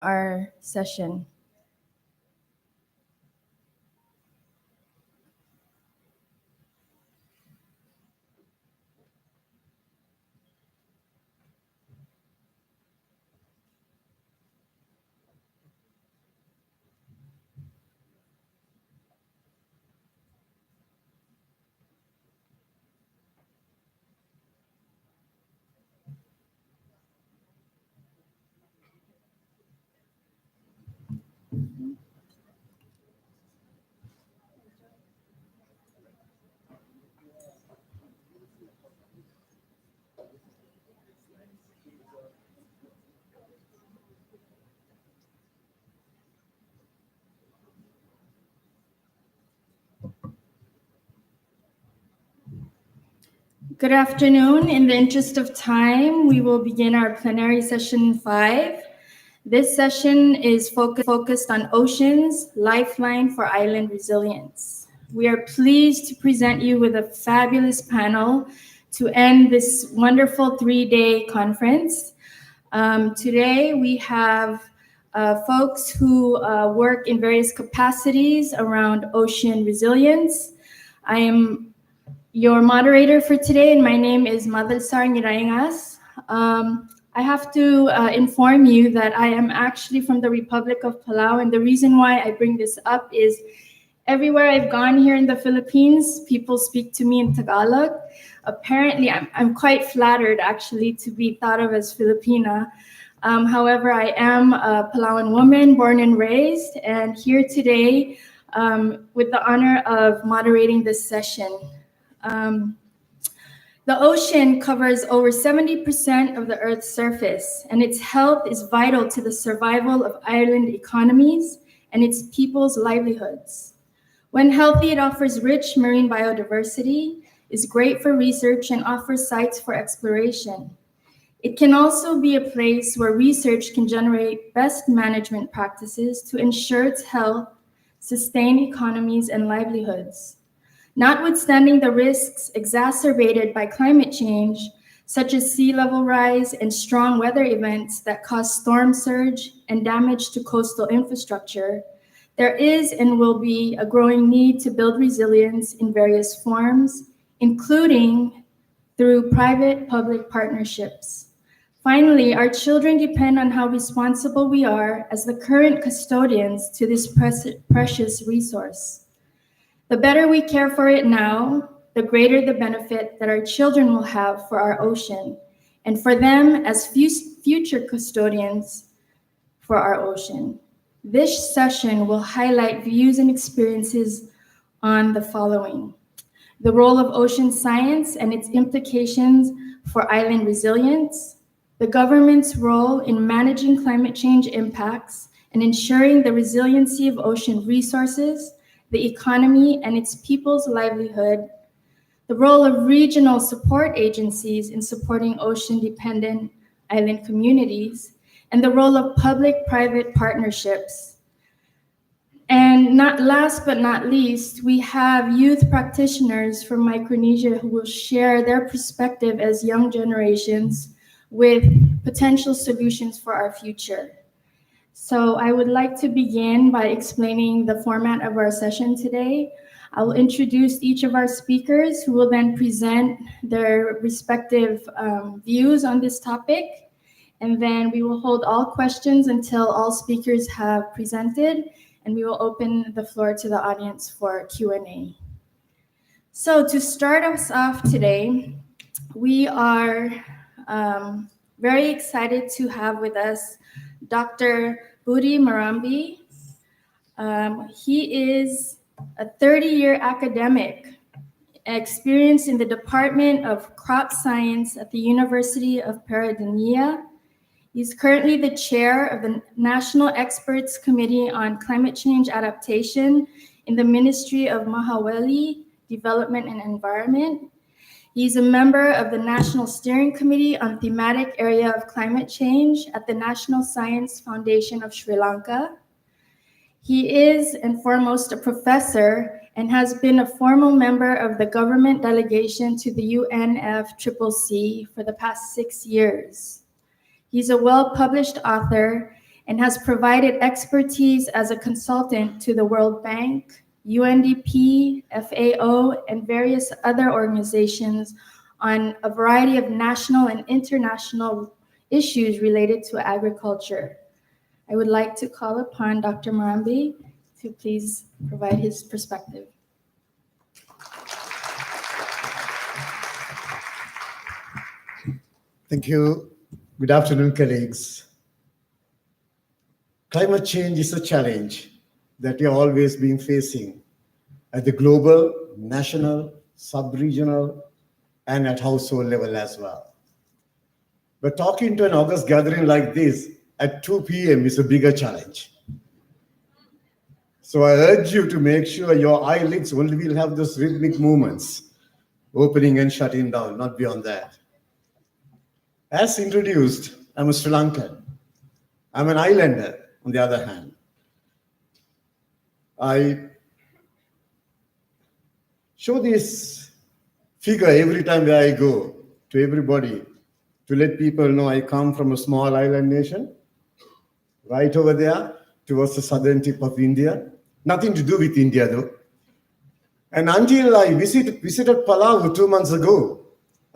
our session. Good afternoon. In the interest of time, we will begin our plenary session 5. This session is focused on Oceans-Lifeline for Island Resilience. We are pleased to present you with a fabulous panel to end this wonderful 3-day conference. Today we have folks who work in various capacities around ocean resilience. I am your moderator for today, and my name is Madalsar Ngiraingas. I have to inform you that I am actually from the Republic of Palau, and the reason why I bring this up is everywhere I've gone here in the Philippines, people speak to me in Tagalog. Apparently, I'm quite flattered actually to be thought of as Filipina. However, I am a Palauan woman, born and raised, and here today with the honor of moderating this session. The ocean covers over 70% of the Earth's surface, and its health is vital to the survival of island economies and its people's livelihoods. When healthy, it offers rich marine biodiversity, is great for research, and offers sites for exploration. It can also be a place where research can generate best management practices to ensure its health, sustain economies, and livelihoods. Notwithstanding the risks exacerbated by climate change, such as sea level rise and strong weather events that cause storm surge and damage to coastal infrastructure, there is and will be a growing need to build resilience in various forms, including through private-public partnerships. Finally, our children depend on how responsible we are as the current custodians to this precious resource. The better we care for it now, the greater the benefit that our children will have for our ocean, and for them as future custodians for our ocean. This session will highlight views and experiences on the following: the role of ocean science and its implications for island resilience, the government's role in managing climate change impacts and ensuring the resiliency of ocean resources, the economy and its people's livelihood, the role of regional support agencies in supporting ocean-dependent island communities, and the role of public-private partnerships. And last but not least, we have youth practitioners from Micronesia who will share their perspective as young generations with potential solutions for our future. So I would like to begin by explaining the format of our session today. I will introduce each of our speakers who will then present their respective views on this topic. And then we will hold all questions until all speakers have presented, and we will open the floor to the audience for Q&A. So to start us off today, we are very excited to have with us Dr. Budi Marambi. He is a 30-year academic experienced in the Department of Crop Science at the University of Peradeniya. He's currently the chair of the National Experts Committee on Climate Change Adaptation in the Ministry of Mahaweli, Development and Environment. He's a member of the National Steering Committee on Thematic Area of Climate Change at the National Science Foundation of Sri Lanka. He is, and foremost, a professor and has been a formal member of the government delegation to the UNFCCC for the past 6 years. He's a well-published author and has provided expertise as a consultant to the World Bank, UNDP, FAO, and various other organizations on a variety of national and international issues related to agriculture. I would like to call upon Dr. Murambi to please provide his perspective. Thank you. Good afternoon, colleagues. Climate change is a challenge that we are always been facing at the global, national, sub-regional, and at household level as well. But talking to an August gathering like this at 2 p.m. is a bigger challenge. So I urge you to make sure your eyelids only will have those rhythmic movements, opening and shutting down, not beyond that. As introduced, I'm a Sri Lankan. I'm an islander, on the other hand. I show this figure every time where I go to everybody to let people know I come from a small island nation, right over there towards the southern tip of India. Nothing to do with India, though. And until I visited Palau 2 months ago,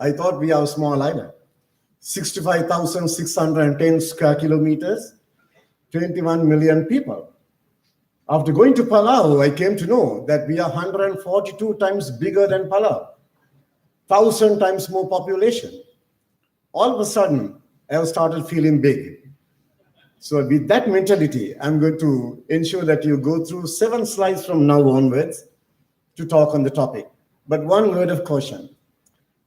I thought we are a small island. 65,610 square kilometers, 21 million people. After going to Palau, I came to know that we are 142 times bigger than Palau, 1,000 times more population. All of a sudden, I have started feeling big. So with that mentality, I'm going to ensure that you go through 7 slides from now onwards to talk on the topic. But one word of caution.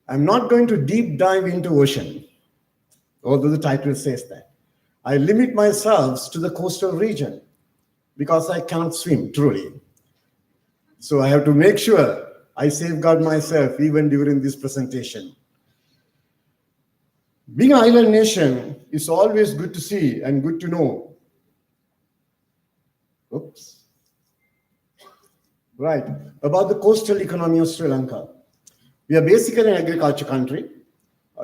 I'm not going to deep dive into ocean, although the title says that. I limit myself to the coastal region because I can't swim, truly. So I have to make sure I safeguard myself even during this presentation. Being an island nation is always good to see and good to know. Oops. Right, about the coastal economy of Sri Lanka. We are basically an agriculture country.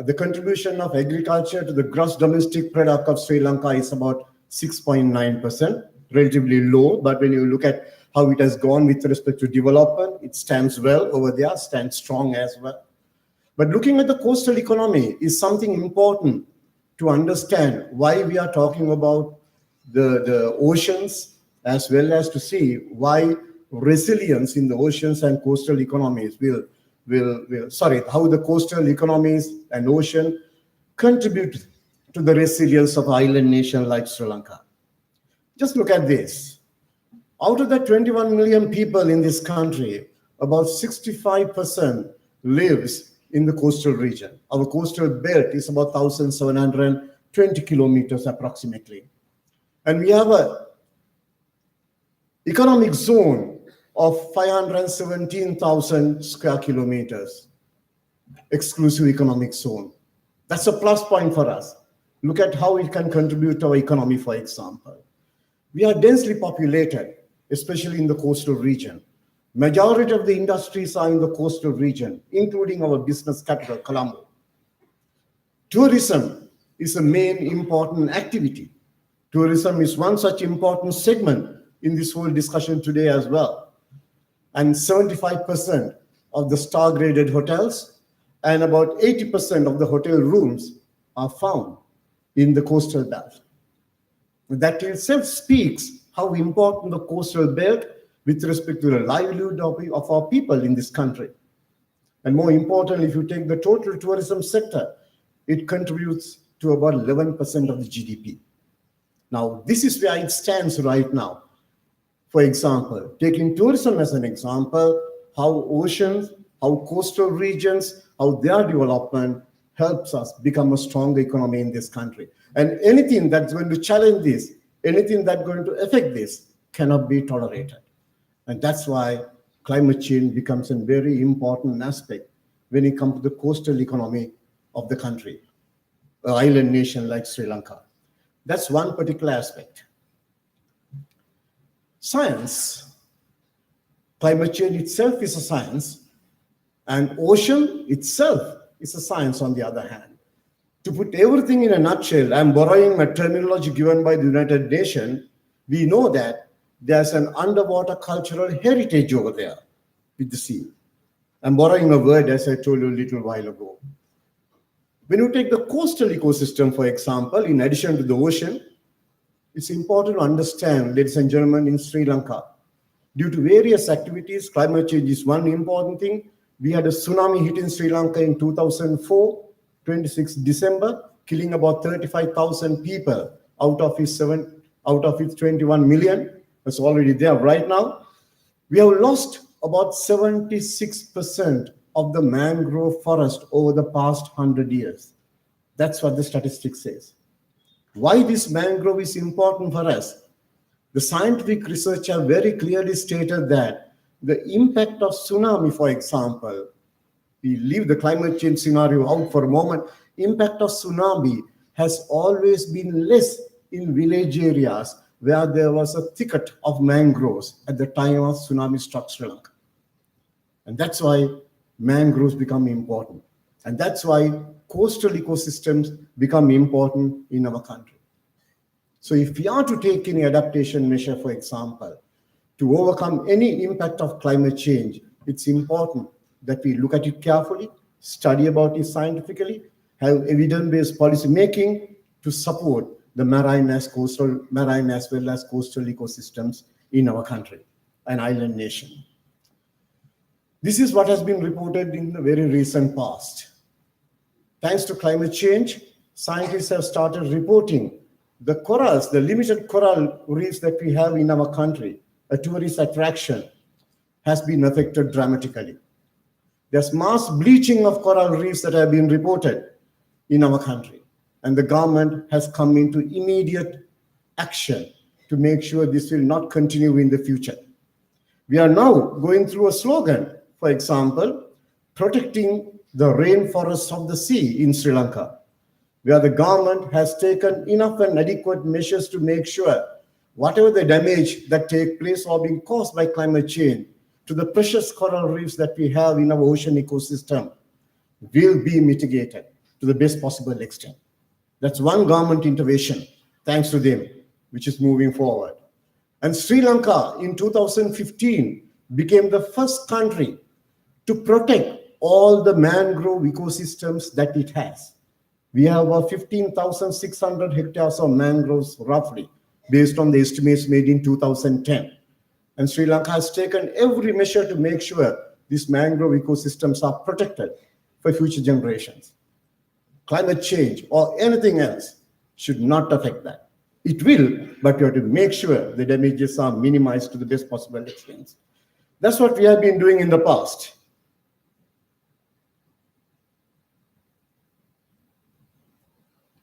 The contribution of agriculture to the gross domestic product of Sri Lanka is about 6.9%, relatively low, but when you look at how it has gone with respect to development, it stands well over there, stands strong as well. But looking at the coastal economy is something important to understand why we are talking about the oceans, as well as to see why resilience in the oceans and coastal economies how the coastal economies and ocean contribute to the resilience of an island nation like Sri Lanka. Just look at this. Out of the 21 million people in this country, about 65% lives in the coastal region. Our coastal belt is about 1,720 kilometers approximately. And we have an economic zone of 517,000 square kilometers, exclusive economic zone. That's a plus point for us. Look at how it can contribute to our economy, for example. We are densely populated, especially in the coastal region. Majority of the industries are in the coastal region, including our business capital, Colombo. Tourism is a main important activity. Tourism is one such important segment in this whole discussion today as well. And 75% of the star-graded hotels and about 80% of the hotel rooms are found in the coastal belt. That itself speaks how important the coastal belt with respect to the livelihood of our people in this country. And more importantly, if you take the total tourism sector, it contributes to about 11% of the GDP. Now, this is where it stands right now. For example, taking tourism as an example, how oceans, how coastal regions, how their development helps us become a stronger economy in this country. And anything that's going to challenge this, anything that's going to affect this cannot be tolerated. And that's why climate change becomes a very important aspect when it comes to the coastal economy of the country, an island nation like Sri Lanka. That's one particular aspect. Science, climate change itself is a science, and ocean itself is a science on the other hand. To put everything in a nutshell, I'm borrowing a terminology given by the United Nations. We know that there's an underwater cultural heritage over there with the sea. I'm borrowing a word, as I told you a little while ago. When you take the coastal ecosystem, for example, in addition to the ocean, it's important to understand, ladies and gentlemen, in Sri Lanka, due to various activities, climate change is one important thing. We had a tsunami hit in Sri Lanka in 2004, 26 December, killing about 35,000 people out of its 21 million. That's already there right now. We have lost about 76% of the mangrove forest over the past 100 years. That's what the statistics says. Why this mangrove is important for us? The scientific research have very clearly stated that the impact of tsunami, for example, we leave the climate change scenario out for a moment, impact of tsunami has always been less in village areas where there was a thicket of mangroves at the time of tsunami struck Sri Lanka. And that's why mangroves become important. And that's why coastal ecosystems become important in our country. So if we are to take any adaptation measure, for example, to overcome any impact of climate change, it's important that we look at it carefully, study about it scientifically, have evidence-based policy making to support the marine as well as coastal ecosystems in our country, an island nation. This is what has been reported in the very recent past. Thanks to climate change, scientists have started reporting the corals, the limited coral reefs that we have in our country, a tourist attraction, has been affected dramatically. There's mass bleaching of coral reefs that have been reported in our country, and the government has come into immediate action to make sure this will not continue in the future. We are now going through a slogan, for example, protecting the rainforests of the sea in Sri Lanka, where the government has taken enough and adequate measures to make sure whatever the damage that take place or being caused by climate change to the precious coral reefs that we have in our ocean ecosystem will be mitigated to the best possible extent. That's one government intervention, thanks to them, which is moving forward. And Sri Lanka in 2015 became the first country to protect all the mangrove ecosystems that it has. We have about 15,600 hectares of mangroves, roughly, based on the estimates made in 2010. And Sri Lanka has taken every measure to make sure these mangrove ecosystems are protected for future generations. Climate change or anything else should not affect that. It will, but you have to make sure the damages are minimized to the best possible extent. That's what we have been doing in the past.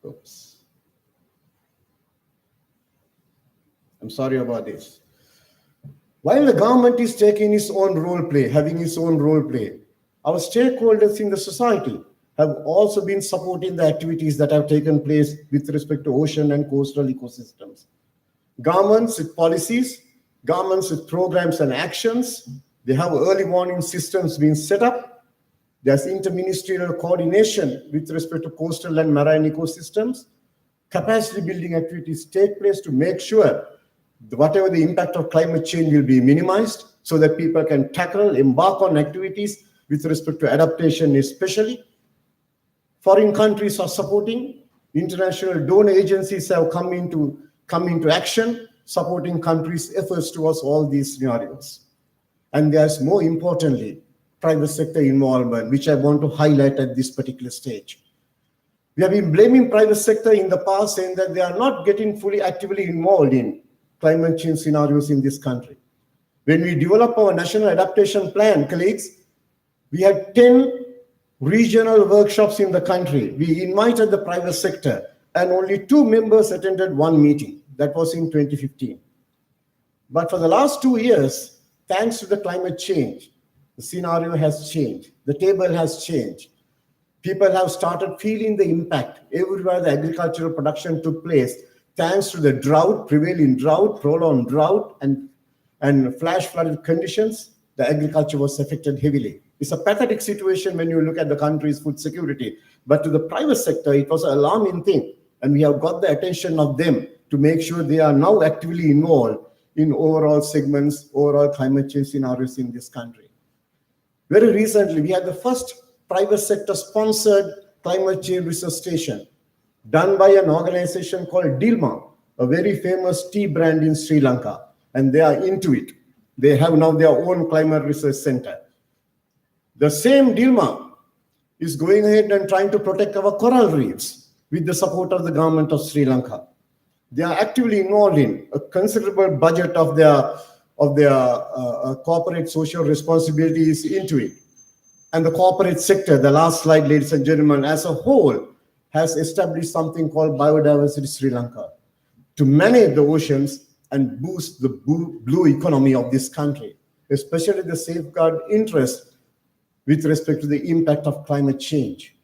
Oops. I'm sorry about this. While the government is taking its own role play, having its own role play, our stakeholders in the society have also been supporting the activities that have taken place with respect to ocean and coastal ecosystems. Governments with policies, governments with programs and actions, they have early warning systems being set up. There's interministerial coordination with respect to coastal and marine ecosystems. Capacity building activities take place to make sure whatever the impact of climate change will be minimized so that people can tackle, embark on activities with respect to adaptation especially. Foreign countries are supporting. International donor agencies have come into action, supporting countries' efforts towards all these scenarios. And there's more importantly, private sector involvement, which I want to highlight at this particular stage. We have been blaming private sector in the past, saying that they are not getting fully actively involved in climate change scenarios in this country. When we develop our national adaptation plan, colleagues, we had 10 regional workshops in the country. We invited the private sector and only 2 members attended one meeting. That was in 2015. But for the last 2 years, thanks to the climate change, the scenario has changed. The table has changed. People have started feeling the impact everywhere the agricultural production took place. Thanks to the drought, prevailing drought, prolonged drought, and flash flood conditions, the agriculture was affected heavily. It's a pathetic situation when you look at the country's food security. But to the private sector, it was an alarming thing. And we have got the attention of them to make sure they are now actively involved in overall segments, overall climate change scenarios in this country. Very recently, we had the first private sector sponsored climate change research station done by an organization called Dilma, a very famous tea brand in Sri Lanka. And they are into it. They have now their own climate research center. The same Dilma is going ahead and trying to protect our coral reefs with the support of the government of Sri Lanka. They are actively involved in a considerable budget of their corporate social responsibilities into it. And the corporate sector, the last slide, ladies and gentlemen, as a whole, has established something called Biodiversity Sri Lanka to manage the oceans and boost the blue economy of this country, especially the safeguard interest with respect to the impact of climate change.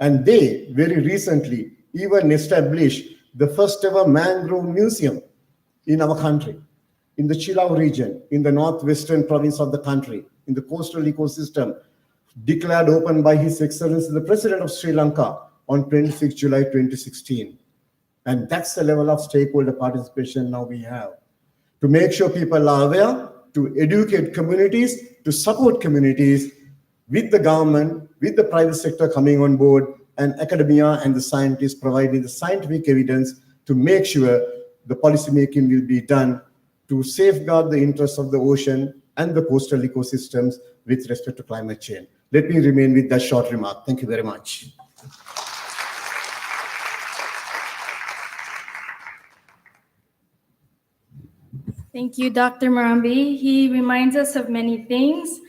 And they very recently even established the first ever mangrove museum in our country, in the Chilau region, in the northwestern province of the country, in the coastal ecosystem, declared open by His Excellency the President of Sri Lanka on 26 July 2016. And that's the level of stakeholder participation now we have. To make sure people are aware, to educate communities, to support communities, with the government, with the private sector coming on board, and academia and the scientists providing the scientific evidence to make sure the policy making will be done to safeguard the interests of the ocean and the coastal ecosystems with respect to climate change. Let me remain with that short remark. Thank you very much. Thank you, Dr. Murambi. He reminds us of many things.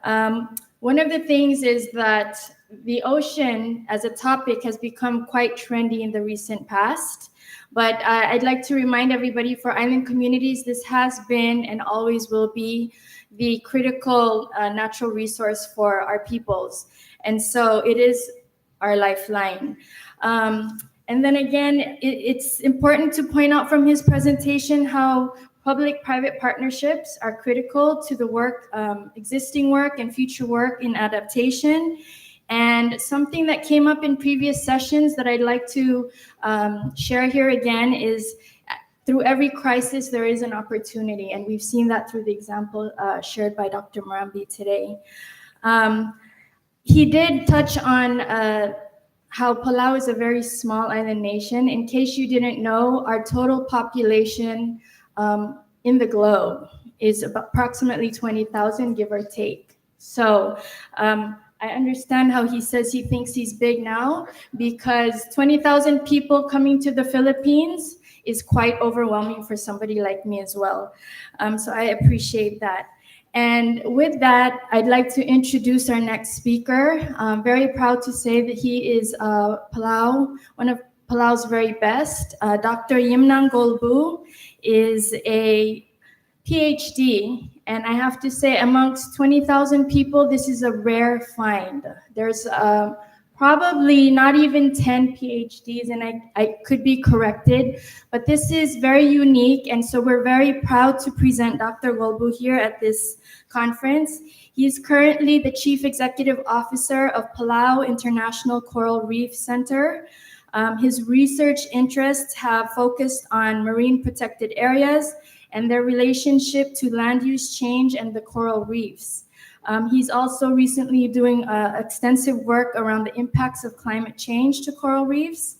One of the things is that the ocean as a topic has become quite trendy in the recent past. But I'd like to remind everybody, for island communities, this has been and always will be the critical natural resource for our peoples. And so it is our lifeline. And then again, it's important to point out from his presentation how public-private partnerships are critical to the work, existing work and future work in adaptation. And something that came up in previous sessions that I'd like to share here again is through every crisis, there is an opportunity. And we've seen that through the example shared by Dr. Murambi today. He did touch on how Palau is a very small island nation. In case you didn't know, our total population in the globe is about approximately 20,000, give or take. So I understand how he says he thinks he's big now, because 20,000 people coming to the Philippines is quite overwhelming for somebody like me as well. So I appreciate that. And with that, I'd like to introduce our next speaker. I'm very proud to say that he is Palau, one of Palau's very best. Dr. Yimnang Golbu is a PhD, and I have to say, amongst 20,000 people, this is a rare find. There's probably not even 10 PhDs, and I could be corrected, but this is very unique, and so we're very proud to present Dr. Golbu here at this conference. He's currently the Chief Executive Officer of Palau International Coral Reef Center. His research interests have focused on marine protected areas and their relationship to land use change and the coral reefs. He's also recently doing extensive work around the impacts of climate change to coral reefs.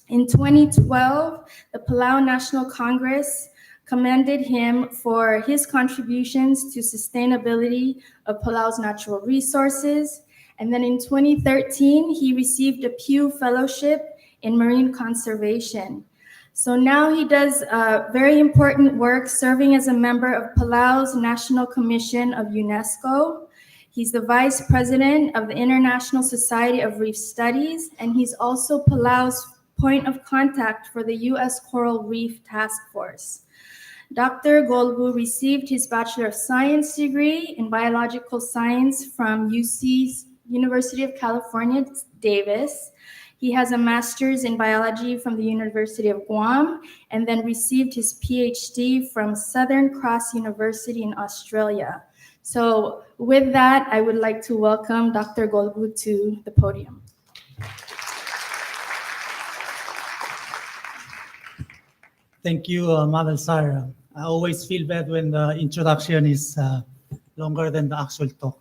In 2012, the Palau National Congress commended him for his contributions to sustainability of Palau's natural resources. And then in 2013, he received a Pew Fellowship in Marine Conservation. So now he does very important work serving as a member of Palau's National Commission of UNESCO. He's the Vice President of the International Society of Reef Studies, and he's also Palau's point of contact for the U.S. Coral Reef Task Force. Dr. Golbu received his Bachelor of Science degree in Biological Science from UC's University of California, Davis. He has a master's in biology from the University of Guam, and then received his PhD from Southern Cross University in Australia. So with that, I would like to welcome Dr. Golbu to the podium. Thank you, Madam Sara. I always feel bad when the introduction is longer than the actual talk.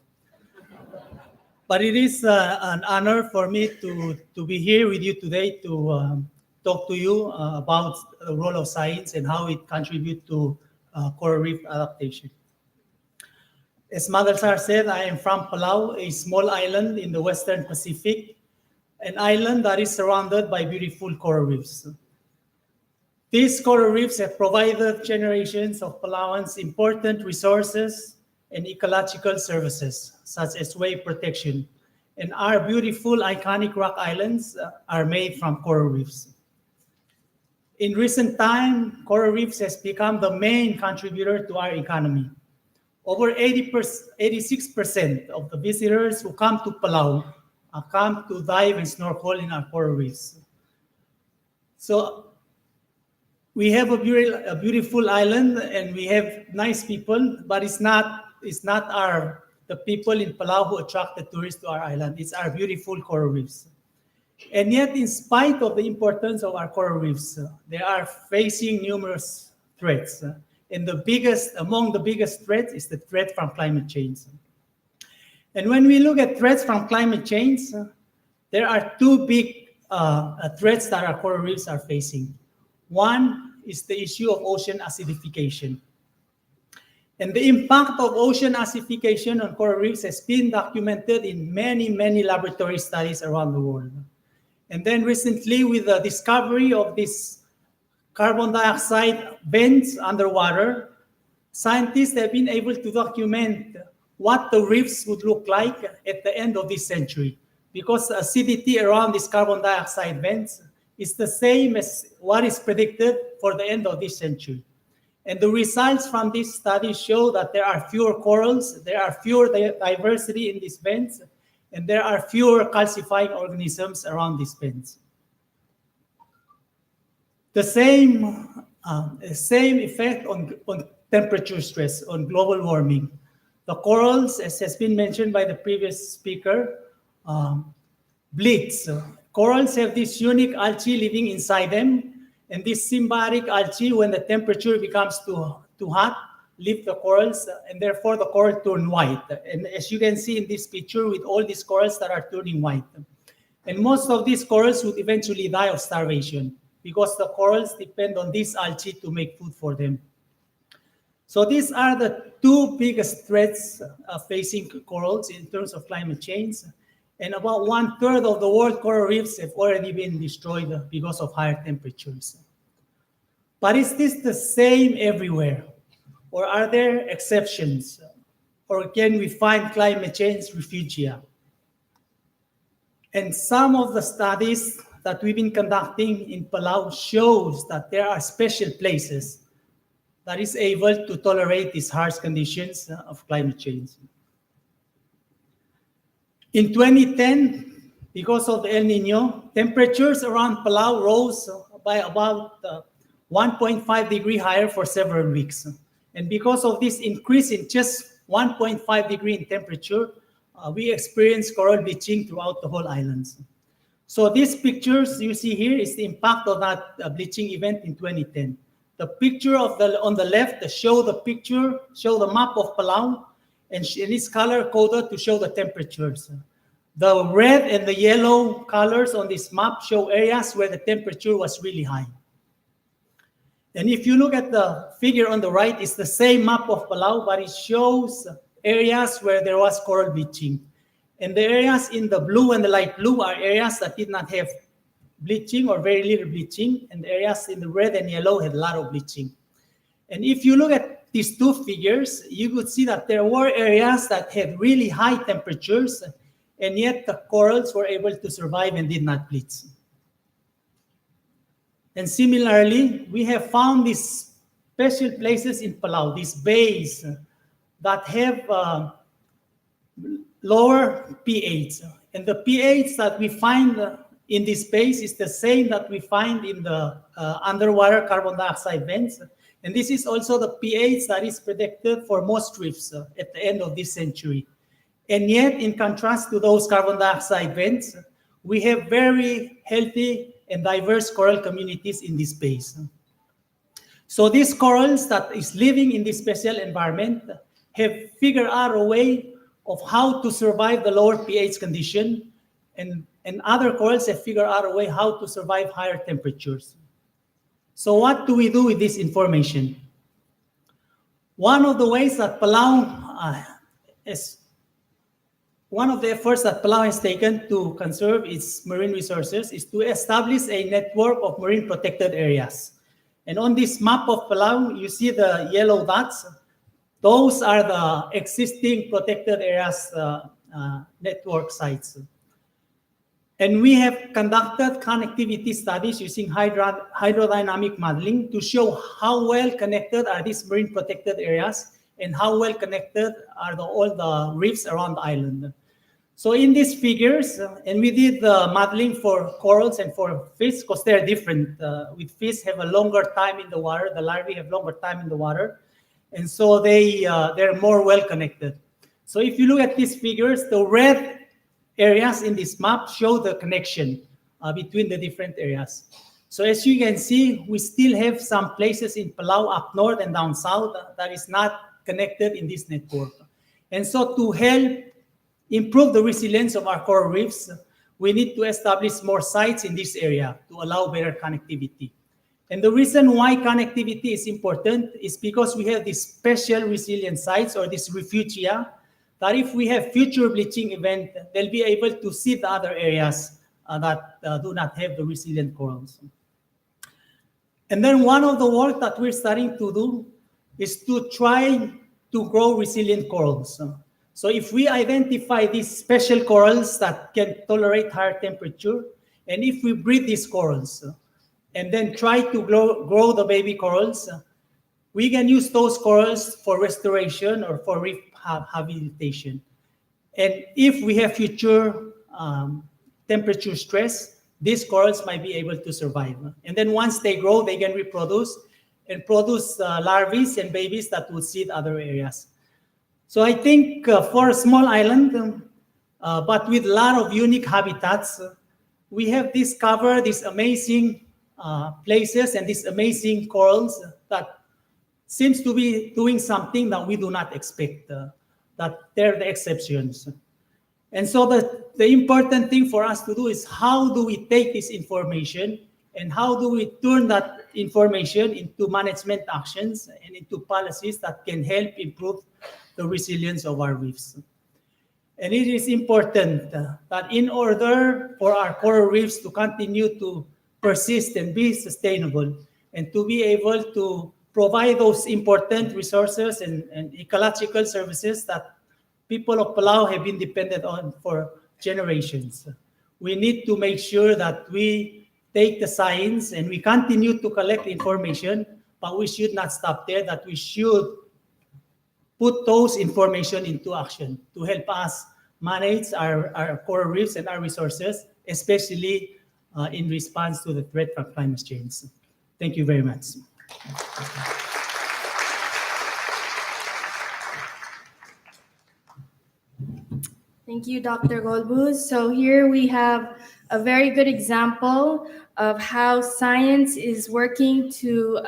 But it is an honor for me to be here with you today to talk to you about the role of science and how it contributes to coral reef adaptation. As Madam Sara said, I am from Palau, a small island in the Western Pacific, an island that is surrounded by beautiful coral reefs. These coral reefs have provided generations of Palauans important resources and ecological services, such as wave protection. And our beautiful, iconic rock islands are made from coral reefs. In recent time, coral reefs has become the main contributor to our economy. Over 86% of the visitors who come to Palau come to dive and snorkel in our coral reefs. So we have a beautiful island and we have nice people, but it's not the people in Palau who attract the tourists to our island. It's our beautiful coral reefs. And yet, in spite of the importance of our coral reefs, they are facing numerous threats. And among the biggest threats is the threat from climate change. And when we look at threats from climate change, there are two big threats that our coral reefs are facing. One is the issue of ocean acidification. And the impact of ocean acidification on coral reefs has been documented in many, many laboratory studies around the world. And then recently, with the discovery of these carbon dioxide vents underwater, scientists have been able to document what the reefs would look like at the end of this century, because the acidity around these carbon dioxide vents is the same as what is predicted for the end of this century. And the results from this study show that there are fewer corals, there are fewer diversity in these vents, and there are fewer calcifying organisms around these vents. The same effect on temperature stress, on global warming. The corals, as has been mentioned by the previous speaker, bleach. Corals have this unique algae living inside them, and this symbiotic algae, when the temperature becomes too hot, leave the corals, and therefore the coral turn white. And as you can see in this picture, with all these corals that are turning white. And most of these corals would eventually die of starvation, because the corals depend on this algae to make food for them. So these are the two biggest threats facing corals in terms of climate change. And about 1/3 of the world coral reefs have already been destroyed because of higher temperatures. But is this the same everywhere? Or are there exceptions? Or can we find climate change refugia? And some of the studies that we've been conducting in Palau shows that there are special places that is able to tolerate these harsh conditions of climate change. In 2010, because of the El Nino, temperatures around Palau rose by about 1.5 degrees higher for several weeks. And because of this increase in just 1.5 degrees in temperature, we experienced coral bleaching throughout the whole islands. So these pictures you see here is the impact of that bleaching event in 2010. The picture on the left show the map of Palau, and it's color-coded to show the temperatures. The red and the yellow colors on this map show areas where the temperature was really high. And if you look at the figure on the right, it's the same map of Palau, but it shows areas where there was coral bleaching. And the areas in the blue and the light blue are areas that did not have bleaching or very little bleaching, and the areas in the red and yellow had a lot of bleaching. And if you look at these two figures, you could see that there were areas that had really high temperatures, and yet the corals were able to survive and did not bleach. And similarly, we have found these special places in Palau, these bays that have lower pH. And the pH that we find in this bays is the same that we find in the underwater carbon dioxide vents. And this is also the pH that is predicted for most reefs at the end of this century. And yet, in contrast to those carbon dioxide vents, we have very healthy and diverse coral communities in this space. So these corals that is living in this special environment have figured out a way of how to survive the lower pH condition, and other corals have figured out a way how to survive higher temperatures. So what do we do with this information? One of the ways that one of the efforts that Palau has taken to conserve its marine resources is to establish a network of marine protected areas. And on this map of Palau, you see the yellow dots. Those are the existing protected areas network sites. And we have conducted connectivity studies using hydrodynamic modeling to show how well connected are these marine protected areas and how well connected are all the reefs around the island. So in these figures, and we did the modeling for corals and for fish because they're different. With fish have a longer time in the water, the larvae have longer time in the water, and so they're more well connected. So if you look at these figures, the red areas in this map show the connection between the different areas. So as you can see, we still have some places in Palau up north and down south that is not connected in this network. And so to help improve the resilience of our coral reefs, we need to establish more sites in this area to allow better connectivity. And the reason why connectivity is important is because we have these special resilient sites or these refugia that if we have future bleaching event, they'll be able to see the other areas that do not have the resilient corals. And then one of the work that we're starting to do is to try to grow resilient corals. So if we identify these special corals that can tolerate higher temperature, and if we breed these corals and then try to grow the baby corals, we can use those corals for restoration or for reef habilitation. And if we have future temperature stress, these corals might be able to survive. And then once they grow, they can reproduce and produce larvae and babies that will seed other areas. So I think for a small island, but with a lot of unique habitats, we have discovered these amazing places and these amazing corals that seems to be doing something that we do not expect, that they're the exceptions. And so the important thing for us to do is how do we take this information and how do we turn that information into management actions and into policies that can help improve the resilience of our reefs. And it is important that in order for our coral reefs to continue to persist and be sustainable and to be able to provide those important resources and ecological services that people of Palau have been dependent on for generations, we need to make sure that we take the science and we continue to collect information, but we should not stop there, that we should put those information into action to help us manage our coral reefs and our resources, especially in response to the threat from climate change. Thank you very much. Thank you, Dr. Golbuz. So here we have a very good example of how science is working to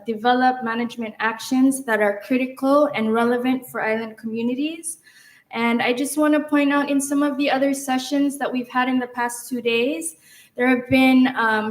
develop management actions that are critical and relevant for island communities. And I just want to point out in some of the other sessions that we've had in the past 2 days, there have been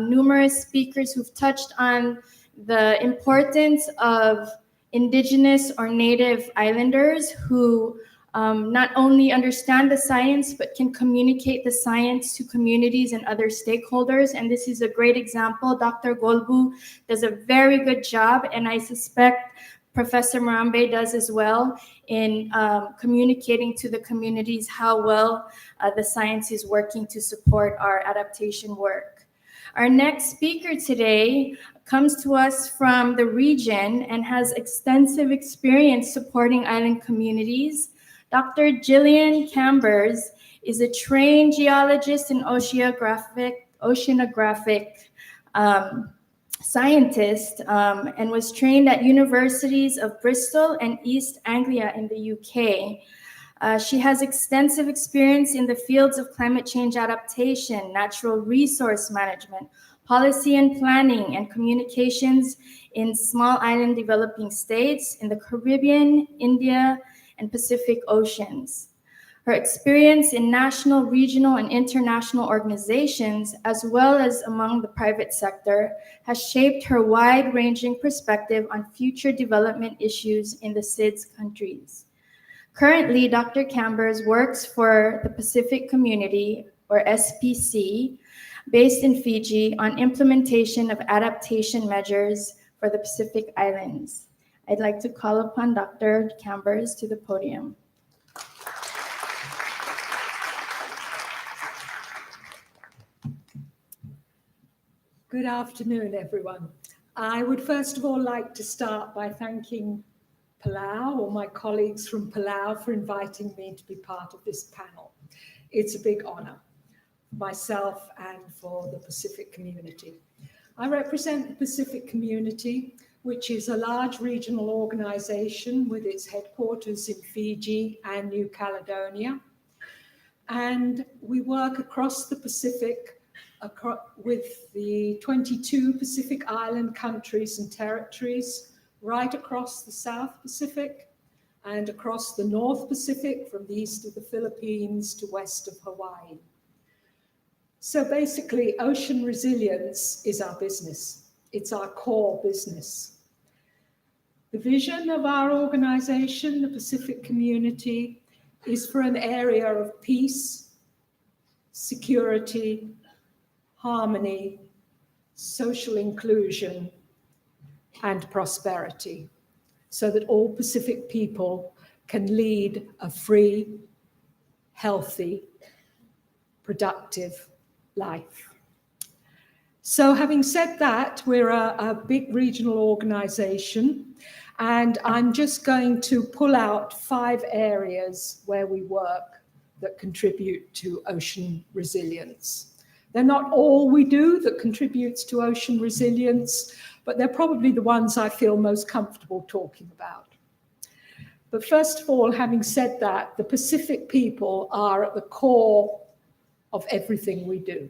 numerous speakers who've touched on the importance of indigenous or native islanders who not only understand the science, but can communicate the science to communities and other stakeholders. And this is a great example. Dr. Golbu does a very good job, and I suspect Professor Marambe does as well in communicating to the communities how well the science is working to support our adaptation work. Our next speaker today comes to us from the region and has extensive experience supporting island communities. Dr. Jillian Cambers is a trained geologist and oceanographic scientist and was trained at universities of Bristol and East Anglia in the UK. She has extensive experience in the fields of climate change adaptation, natural resource management, policy and planning, and communications in small island developing states in the Caribbean, India, and Pacific Oceans. Her experience in national, regional, and international organizations, as well as among the private sector, has shaped her wide-ranging perspective on future development issues in the SIDS countries. Currently, Dr. Chambers works for the Pacific Community, or SPC, based in Fiji on implementation of adaptation measures for the Pacific Islands. I'd like to call upon Dr. Chambers to the podium. Good afternoon, everyone. I would first of all like to start by thanking Palau, or my colleagues from Palau, for inviting me to be part of this panel. It's a big honor for myself and for the Pacific community. I represent the Pacific community, which is a large regional organization with its headquarters in Fiji and New Caledonia. And we work across the Pacific with the 22 Pacific Island countries and territories, right across the South Pacific and across the North Pacific, from the east of the Philippines to west of Hawaii. So basically, ocean resilience is our business. It's our core business. The vision of our organization, the Pacific Community, is for an area of peace, security, harmony, social inclusion, and prosperity, so that all Pacific people can lead a free, healthy, productive life. So having said that, we're a big regional organization, and I'm just going to pull out 5 areas where we work that contribute to ocean resilience. They're not all we do that contributes to ocean resilience, but they're probably the ones I feel most comfortable talking about. But first of all, having said that, the Pacific people are at the core of everything we do.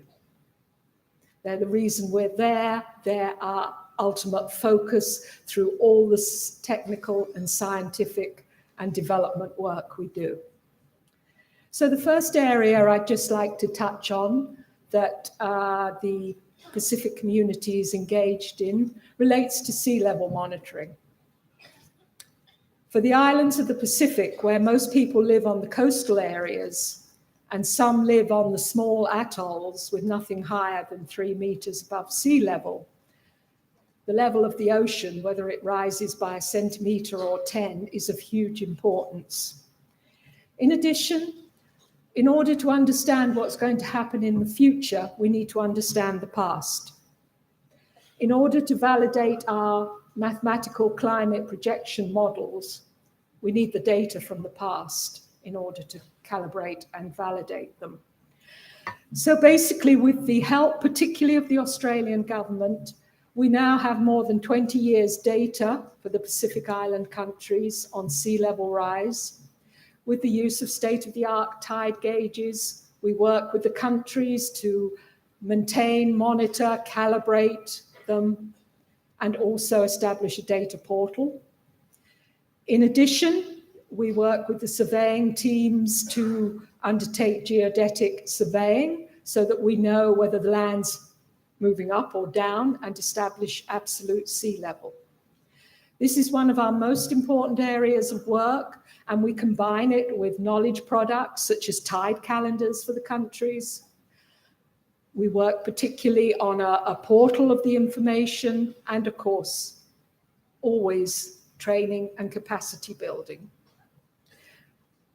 They're the reason we're there. They're our ultimate focus through all the technical and scientific and development work we do. So the first area I'd just like to touch on that the Pacific community is engaged in relates to sea level monitoring. For the islands of the Pacific, where most people live on the coastal areas and some live on the small atolls with nothing higher than 3 meters above sea level, the level of the ocean, whether it rises by a centimeter or 10, is of huge importance. In addition, in order to understand what's going to happen in the future, we need to understand the past. In order to validate our mathematical climate projection models, we need the data from the past in order to calibrate and validate them. So basically, with the help particularly of the Australian government, we now have more than 20 years data for the Pacific Island countries on sea level rise. With the use of state-of-the-art tide gauges, we work with the countries to maintain, monitor, calibrate them, and also establish a data portal. In addition, we work with the surveying teams to undertake geodetic surveying so that we know whether the land's moving up or down and establish absolute sea level. This is one of our most important areas of work, and we combine it with knowledge products such as tide calendars for the countries. We work particularly on a portal of the information and, of course, always training and capacity building.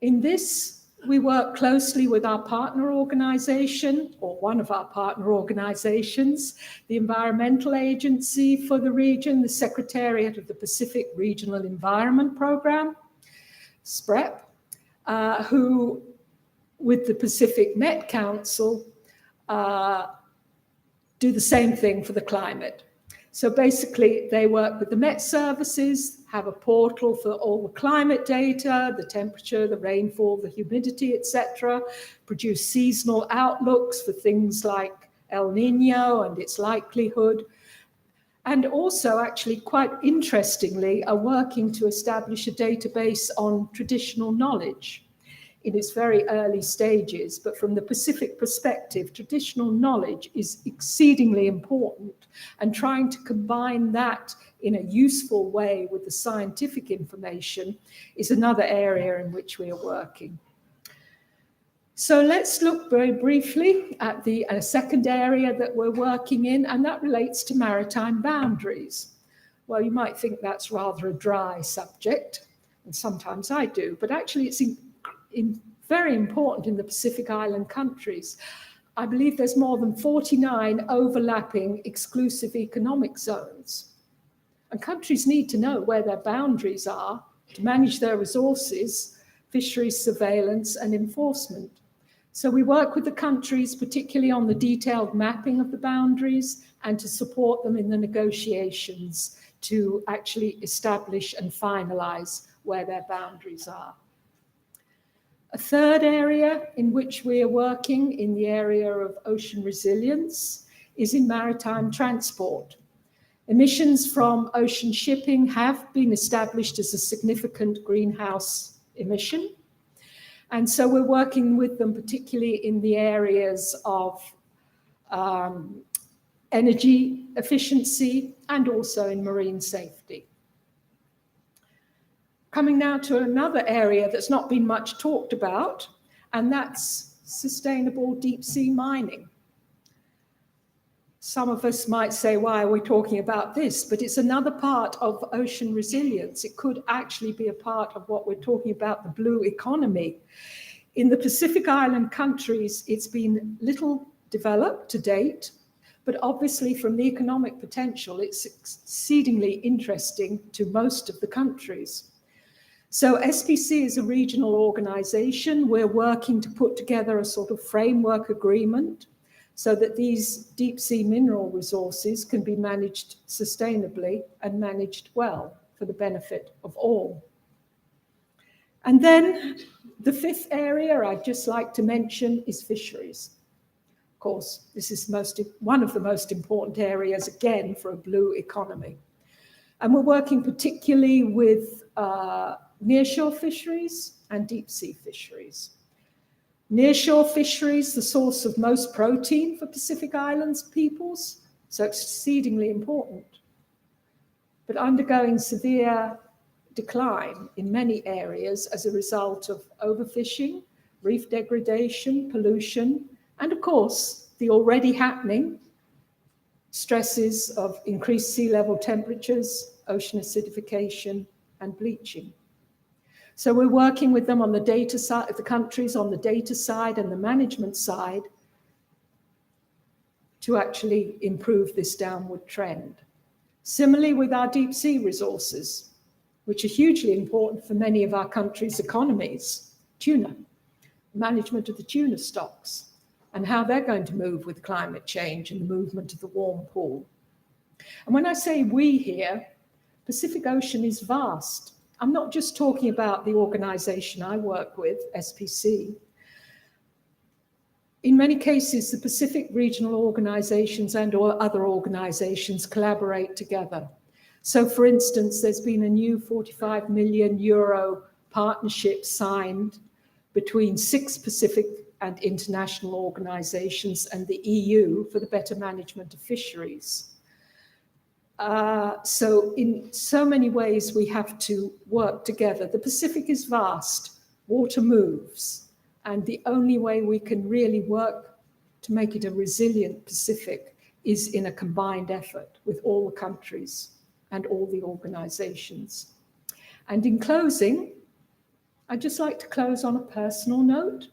In this, we work closely with our partner organization, or one of our partner organizations, the Environmental Agency for the region, the Secretariat of the Pacific Regional Environment Program, SPREP, who, with the Pacific Met Council, do the same thing for the climate. So basically, they work with the Met Services, have a portal for all the climate data, the temperature, the rainfall, the humidity, etc., produce seasonal outlooks for things like El Nino and its likelihood, and also, actually, quite interestingly, are working to establish a database on traditional knowledge in its very early stages. But from the Pacific perspective, traditional knowledge is exceedingly important, and trying to combine that in a useful way with the scientific information is another area in which we are working. So let's look very briefly at a second area that we're working in, and that relates to maritime boundaries. Well, you might think that's rather a dry subject, and sometimes I do, but actually it's very important in the Pacific Island countries. I believe there's more than 49 overlapping exclusive economic zones. And countries need to know where their boundaries are to manage their resources, fisheries surveillance and enforcement. So we work with the countries, particularly on the detailed mapping of the boundaries, and to support them in the negotiations to actually establish and finalize where their boundaries are. A third area in which we are working in the area of ocean resilience is in maritime transport. Emissions from ocean shipping have been established as a significant greenhouse emission. And so we're working with them, particularly in the areas of energy efficiency and also in marine safety. Coming now to another area that's not been much talked about, and that's sustainable deep sea mining. Some of us might say, why are we talking about this? But it's another part of ocean resilience. It could actually be a part of what we're talking about, the blue economy. In the Pacific Island countries, it's been little developed to date, but obviously from the economic potential, it's exceedingly interesting to most of the countries. So SPC is a regional organization. We're working to put together a sort of framework agreement so that these deep sea mineral resources can be managed sustainably and managed well for the benefit of all. And then the fifth area I'd just like to mention is fisheries. Of course, this is one of the most important areas, again, for a blue economy. And we're working particularly with nearshore fisheries and deep sea fisheries. Nearshore fisheries, the source of most protein for Pacific Islands peoples, so exceedingly important, but undergoing severe decline in many areas as a result of overfishing, reef degradation, pollution, and of course, the already happening stresses of increased sea level temperatures, ocean acidification, and bleaching. So we're working with them on the data side, the countries on the data side and the management side to actually improve this downward trend. Similarly with our deep sea resources, which are hugely important for many of our countries' economies, tuna, management of the tuna stocks, and how they're going to move with climate change and the movement of the warm pool. And when I say we here, Pacific Ocean is vast. I'm not just talking about the organization I work with, SPC. In many cases, the Pacific regional organizations and or other organizations collaborate together. So for instance, there's been a new 45 million euro partnership signed between 6 Pacific and international organizations and the EU for the better management of fisheries. So in so many ways, we have to work together. The Pacific is vast, water moves, and the only way we can really work to make it a resilient Pacific is in a combined effort with all the countries and all the organizations. And in closing, I'd just like to close on a personal note.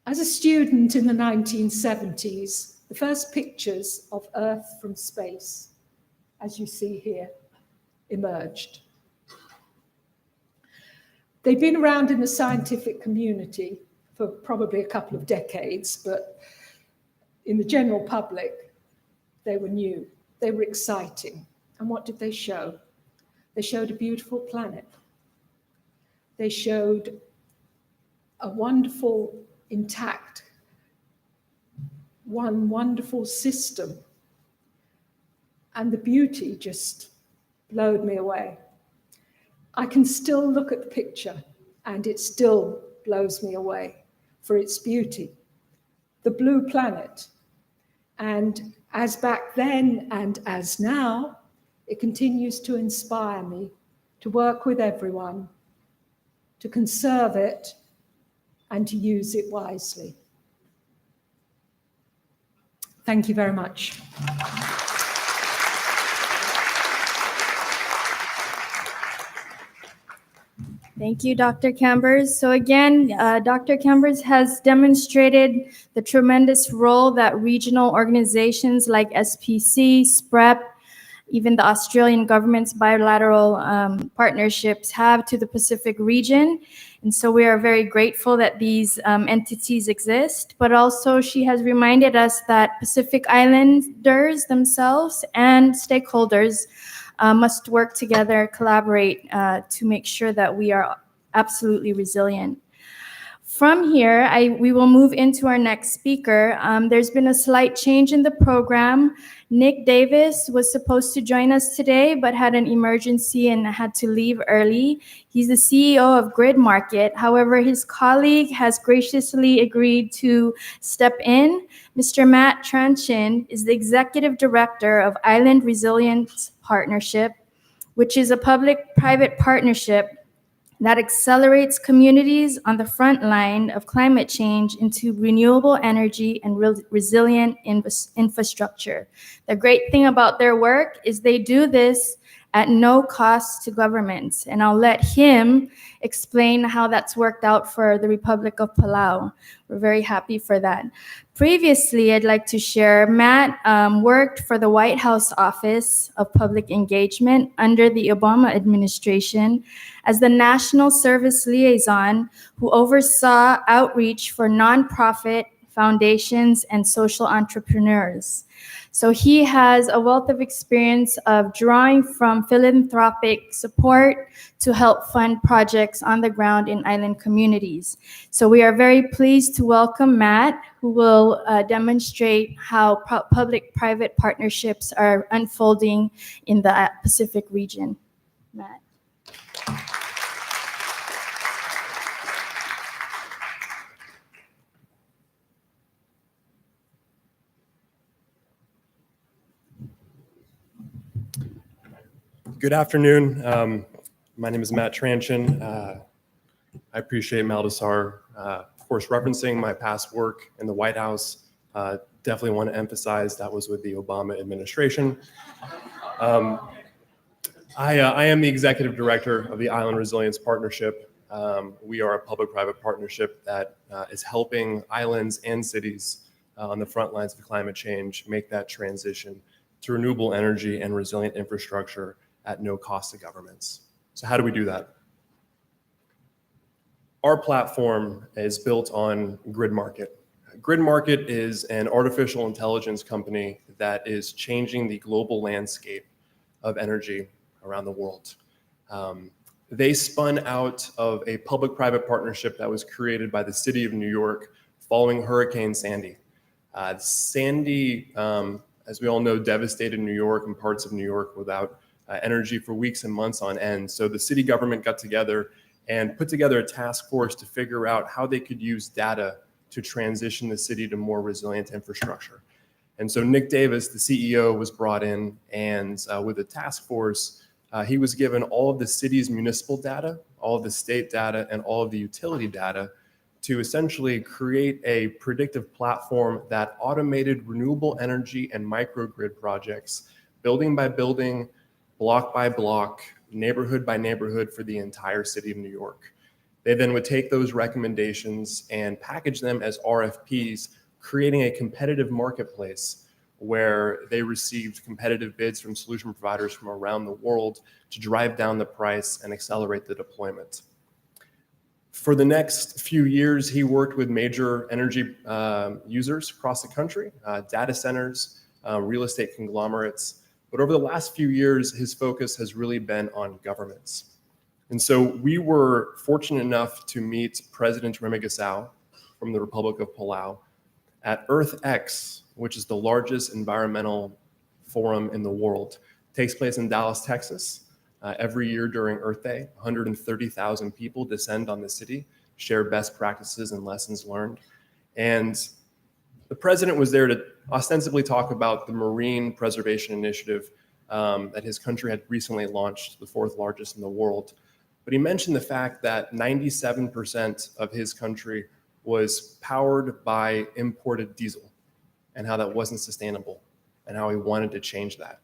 As a student in the 1970s, the first pictures of Earth from space, as you see here, emerged. They've been around in the scientific community for probably a couple of decades, but in the general public, they were new. They were exciting. And what did they show? They showed a beautiful planet. They showed a wonderful, intact, one wonderful system. And the beauty just blowed me away. I can still look at the picture and it still blows me away for its beauty. The blue planet. And as back then and as now, it continues to inspire me to work with everyone, to conserve it, and to use it wisely. Thank you very much. Thank you, Dr. Cambers. So again, Dr. Cambers has demonstrated the tremendous role that regional organizations like SPC, SPREP, even the Australian government's bilateral partnerships have to the Pacific region. And so we are very grateful that these entities exist, but also she has reminded us that Pacific Islanders themselves and stakeholders must work together, collaborate to make sure that we are absolutely resilient. From here, we will move into our next speaker. There's been a slight change in the program. Nick Davis was supposed to join us today, but had an emergency and had to leave early. He's the CEO of Grid Market. However, his colleague has graciously agreed to step in. Mr. Matt Tranchin is the Executive Director of Island Resilience Partnership, which is a public-private partnership that accelerates communities on the front line of climate change into renewable energy and resilient infrastructure. The great thing about their work is they do this at no cost to governments. And I'll let him explain how that's worked out for the Republic of Palau. We're very happy for that. Previously, I'd like to share, Matt worked for the White House Office of Public Engagement under the Obama administration as the National Service Liaison who oversaw outreach for nonprofit foundations and social entrepreneurs. So he has a wealth of experience of drawing from philanthropic support to help fund projects on the ground in island communities. So we are very pleased to welcome Matt, who will demonstrate how public-private partnerships are unfolding in the Pacific region. Matt. Good afternoon. My name is Matt Tranchin. I appreciate Maldasar, of course, referencing my past work in the White House. Definitely want to emphasize that was with the Obama administration. I am the executive director of the Island Resilience Partnership. We are a public-private partnership that is helping islands and cities on the front lines of climate change make that transition to renewable energy and resilient infrastructure at no cost to governments. So how do we do that? Our platform is built on Grid Market. Grid Market is an artificial intelligence company that is changing the global landscape of energy around the world. They spun out of a public-private partnership that was created by the city of New York following Hurricane Sandy. Sandy, as we all know, devastated New York and parts of New York without energy for weeks and months on end. So the city government got together and put together a task force to figure out how they could use data to transition the city to more resilient infrastructure. And so Nick Davis, the CEO, was brought in, and with the task force, he was given all of the city's municipal data, all of the state data, and all of the utility data to essentially create a predictive platform that automated renewable energy and microgrid projects, building by building, block by block, neighborhood by neighborhood for the entire city of New York. They then would take those recommendations and package them as RFPs, creating a competitive marketplace where they received competitive bids from solution providers from around the world to drive down the price and accelerate the deployment. For the next few years, he worked with major energy users across the country, data centers, real estate conglomerates, But over the last few years, his focus has really been on governments. And so we were fortunate enough to meet President Remigisao from the Republic of Palau at EarthX, which is the largest environmental forum in the world. It takes place in Dallas, Texas. Every year during Earth Day, 130,000 people descend on the city, share best practices and lessons learned. And the president was there to ostensibly talk about the marine preservation initiative that his country had recently launched, the fourth largest in the world. But he mentioned the fact that 97% of his country was powered by imported diesel and how that wasn't sustainable and how he wanted to change that.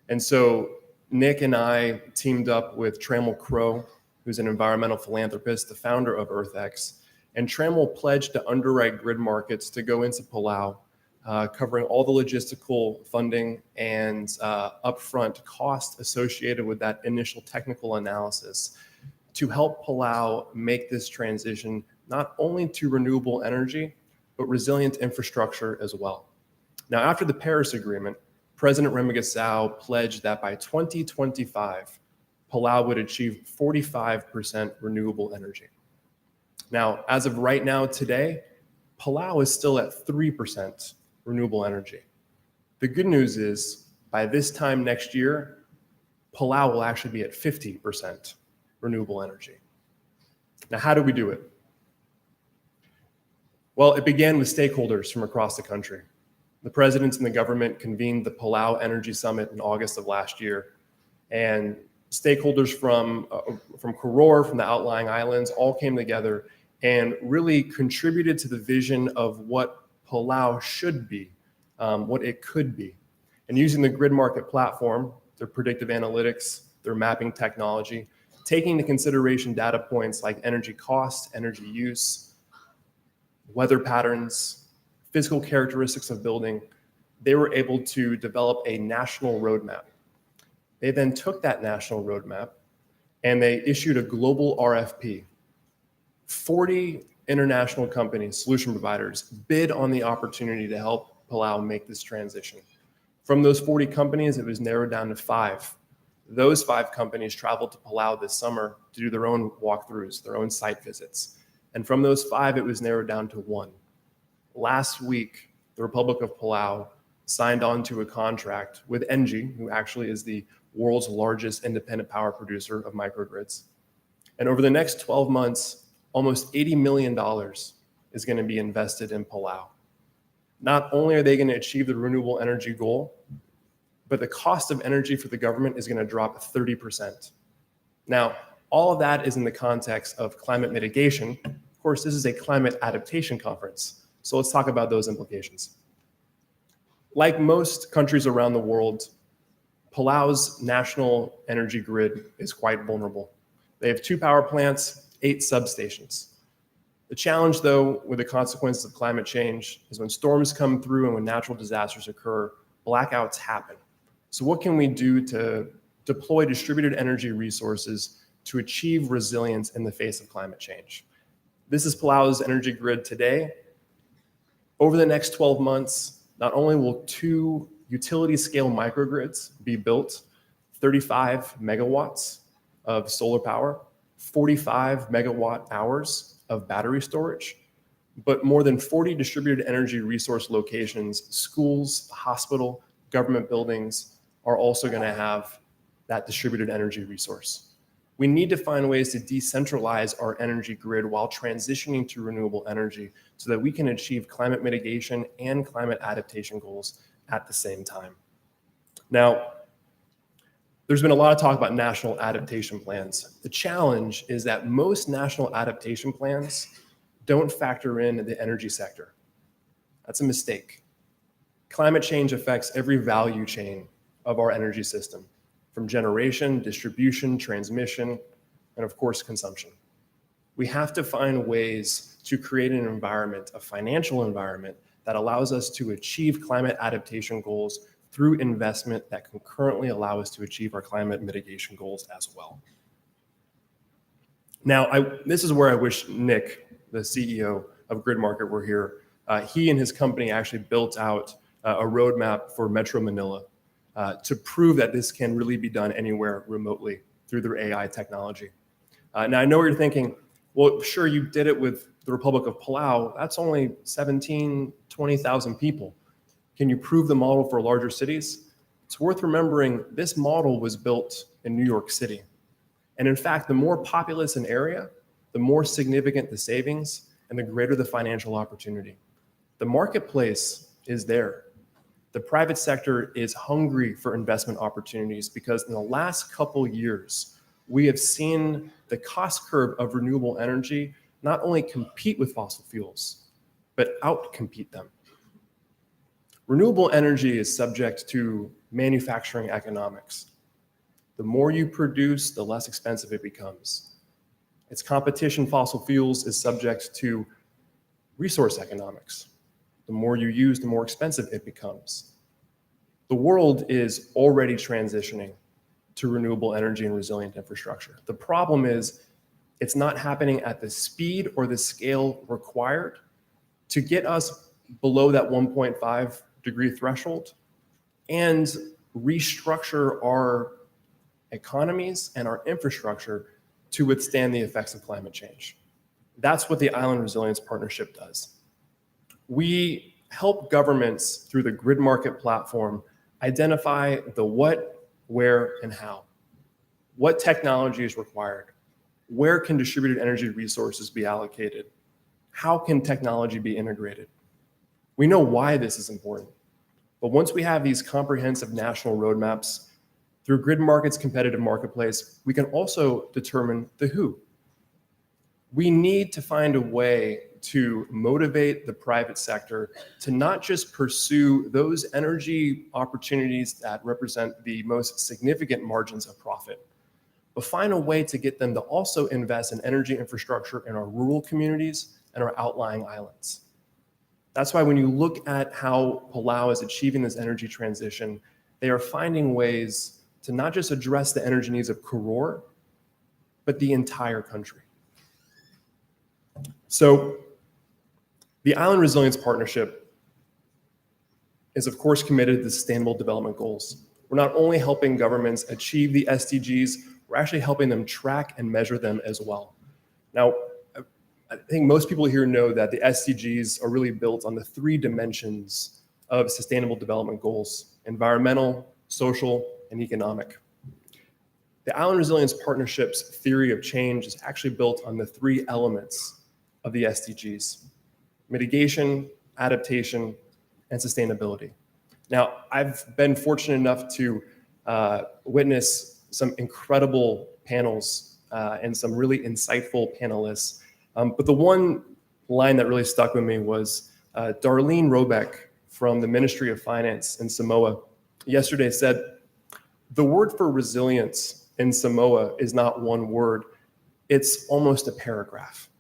And so Nick and I teamed up with Trammell Crow, who's an environmental philanthropist, the founder of EarthX, and Trammell pledged to underwrite grid markets to go into Palau, covering all the logistical funding and upfront cost associated with that initial technical analysis to help Palau make this transition not only to renewable energy, but resilient infrastructure as well. Now, after the Paris Agreement, President Remigisao pledged that by 2025, Palau would achieve 45% renewable energy. Now, as of right now, today, Palau is still at 3% renewable energy. The good news is, by this time next year, Palau will actually be at 50% renewable energy. Now, how do we do it? Well, it began with stakeholders from across the country. The president and the government convened the Palau Energy Summit in August of last year, and stakeholders from Koror, from the outlying islands, all came together and really contributed to the vision of what Palau should be, what it could be. And using the grid market platform, their predictive analytics, their mapping technology, taking into consideration data points like energy cost, energy use, weather patterns, physical characteristics of building, they were able to develop a national roadmap. They then took that national roadmap and they issued a global RFP. 40 international companies, solution providers, bid on the opportunity to help Palau make this transition. From those 40 companies, it was narrowed down to 5. Those 5 companies traveled to Palau this summer to do their own walkthroughs, their own site visits. And from those 5, it was narrowed down to 1. Last week, the Republic of Palau signed on to a contract with ENGIE, who actually is the world's largest independent power producer of microgrids. And over the next 12 months, almost $80 million is going to be invested in Palau. Not only are they going to achieve the renewable energy goal, but the cost of energy for the government is going to drop 30%. Now, all of that is in the context of climate mitigation. Of course, this is a climate adaptation conference. So let's talk about those implications. Like most countries around the world, Palau's national energy grid is quite vulnerable. They have 2 power plants, 8 substations. The challenge, though, with the consequences of climate change is when storms come through and when natural disasters occur, blackouts happen. So what can we do to deploy distributed energy resources to achieve resilience in the face of climate change? This is Palau's energy grid today. Over the next 12 months, not only will 2 utility scale microgrids be built, 35 megawatts of solar power, 45 megawatt hours of battery storage, but more than 40 distributed energy resource locations, schools, hospital, government buildings are also going to have that distributed energy resource. We need to find ways to decentralize our energy grid while transitioning to renewable energy so that we can achieve climate mitigation and climate adaptation goals at the same time. Now, there's been a lot of talk about national adaptation plans. The challenge is that most national adaptation plans don't factor in the energy sector. That's a mistake. Climate change affects every value chain of our energy system, from generation, distribution, transmission, and of course, consumption. We have to find ways to create an environment, a financial environment, that allows us to achieve climate adaptation goals through investment that can currently allow us to achieve our climate mitigation goals as well. Now, this is where I wish Nick, the CEO of Grid Market, were here. He and his company actually built out a roadmap for Metro Manila to prove that this can really be done anywhere remotely through their AI technology. Now, I know what you're thinking, well, sure, you did it with the Republic of Palau. That's only 17, 20,000 people. Can you prove the model for larger cities? It's worth remembering this model was built in New York City. And in fact, the more populous an area, the more significant the savings and the greater the financial opportunity. The marketplace is there. The private sector is hungry for investment opportunities because in the last couple years, we have seen the cost curve of renewable energy not only compete with fossil fuels, but outcompete them. Renewable energy is subject to manufacturing economics. The more you produce, the less expensive it becomes. Its competition, fossil fuels, is subject to resource economics. The more you use, the more expensive it becomes. The world is already transitioning to renewable energy and resilient infrastructure. The problem is it's not happening at the speed or the scale required to get us below that 1.5 degree threshold and restructure our economies and our infrastructure to withstand the effects of climate change. That's what the Island Resilience Partnership does. We help governments through the grid market platform identify the what, where, and how. What technology is required? Where can distributed energy resources be allocated? How can technology be integrated? We know why this is important. But once we have these comprehensive national roadmaps, through Grid Market's competitive marketplace, we can also determine the who. We need to find a way to motivate the private sector to not just pursue those energy opportunities that represent the most significant margins of profit, but find a way to get them to also invest in energy infrastructure in our rural communities and our outlying islands. That's why when you look at how Palau is achieving this energy transition, they are finding ways to not just address the energy needs of Koror, but the entire country. So the Island Resilience Partnership is, of course, committed to the Sustainable Development Goals. We're not only helping governments achieve the SDGs, we're actually helping them track and measure them as well. Now, I think most people here know that the SDGs are really built on the 3 dimensions of Sustainable Development Goals: environmental, social, and economic. The Island Resilience Partnership's theory of change is actually built on the 3 elements of the SDGs: mitigation, adaptation, and sustainability. Now, I've been fortunate enough to witness some incredible panels and some really insightful panelists. But the one line that really stuck with me was Darlene Robeck from the Ministry of Finance in Samoa yesterday said, "The word for resilience in Samoa is not one word, it's almost a paragraph."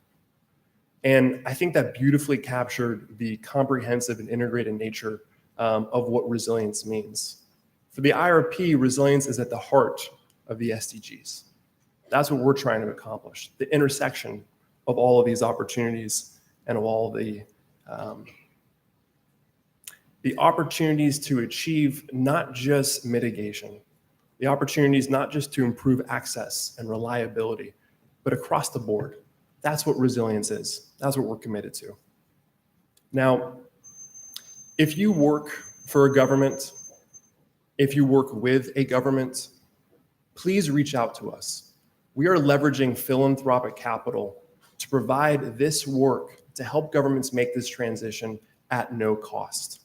And I think that beautifully captured the comprehensive and integrated nature of what resilience means. For the IRP, resilience is at the heart of the SDGs. That's what we're trying to accomplish, the intersection of all of these opportunities and of all the opportunities to achieve not just mitigation, the opportunities not just to improve access and reliability, but across the board. That's what resilience is. That's what we're committed to. Now, if you work for a government, if you work with a government, please reach out to us. We are leveraging philanthropic capital to provide this work to help governments make this transition at no cost.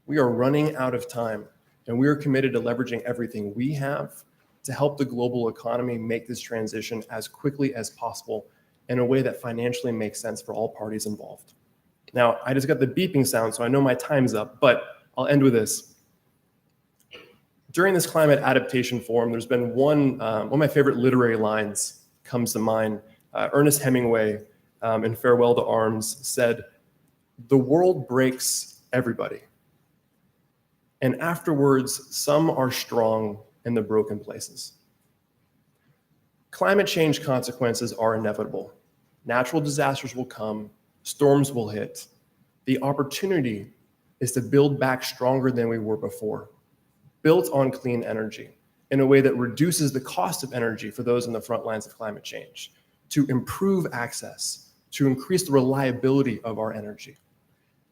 We are running out of time, and we are committed to leveraging everything we have to help the global economy make this transition as quickly as possible in a way that financially makes sense for all parties involved. Now, I just got the beeping sound, so I know my time's up, but I'll end with this. During this Climate Adaptation Forum, there's been one of my favorite literary lines comes to mind. Ernest Hemingway in Farewell to Arms said, "The world breaks everybody. And afterwards, some are strong in the broken places." Climate change consequences are inevitable. Natural disasters will come, storms will hit. The opportunity is to build back stronger than we were before. built on clean energy in a way that reduces the cost of energy for those on the front lines of climate change, to improve access, to increase the reliability of our energy.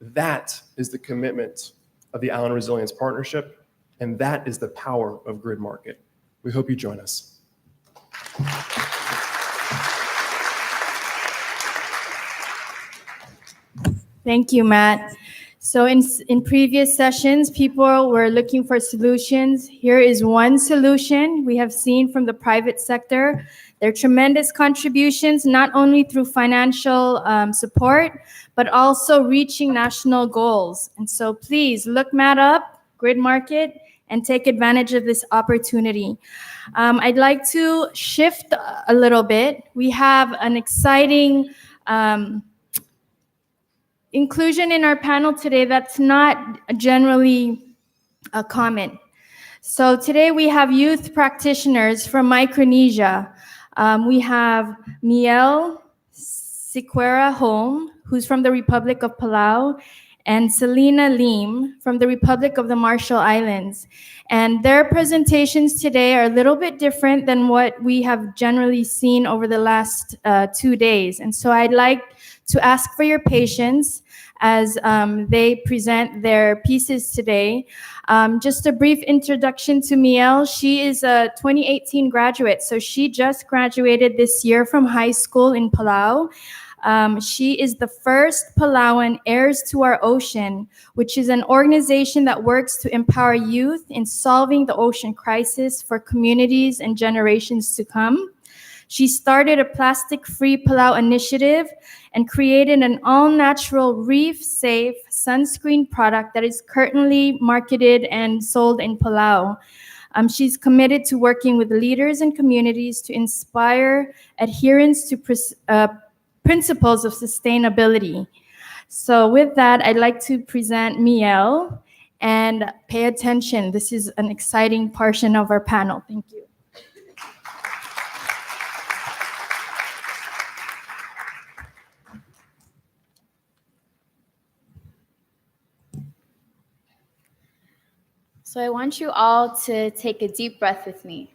That is the commitment of the Island Resilience Partnership, and that is the power of Grid Market. We hope you join us. Thank you, Matt. So in previous sessions, people were looking for solutions. Here is one solution we have seen from the private sector. Their tremendous contributions, not only through financial support, but also reaching national goals. And so please look Matt up, Grid Market, and take advantage of this opportunity. I'd like to shift a little bit. We have an exciting inclusion in our panel today that's not generally a common. So today we have youth practitioners from Micronesia. We have Miel Siqueira Holm, who's from the Republic of Palau, and Selena Lim from the Republic of the Marshall Islands. And their presentations today are a little bit different than what we have generally seen over the last 2 days. And so I'd like to ask for your patience as they present their pieces today. Just a brief introduction to Miel. She is a 2018 graduate, so she just graduated this year from high school in Palau. She is the first Palauan Heirs to Our Ocean, which is an organization that works to empower youth in solving the ocean crisis for communities and generations to come. She started a plastic-free Palau initiative and created an all-natural, reef-safe sunscreen product that is currently marketed and sold in Palau. She's committed to working with leaders and communities to inspire adherence to principles of sustainability. So with that, I'd like to present Miel, and pay attention. This is an exciting portion of our panel. Thank you. So I want you all to take a deep breath with me.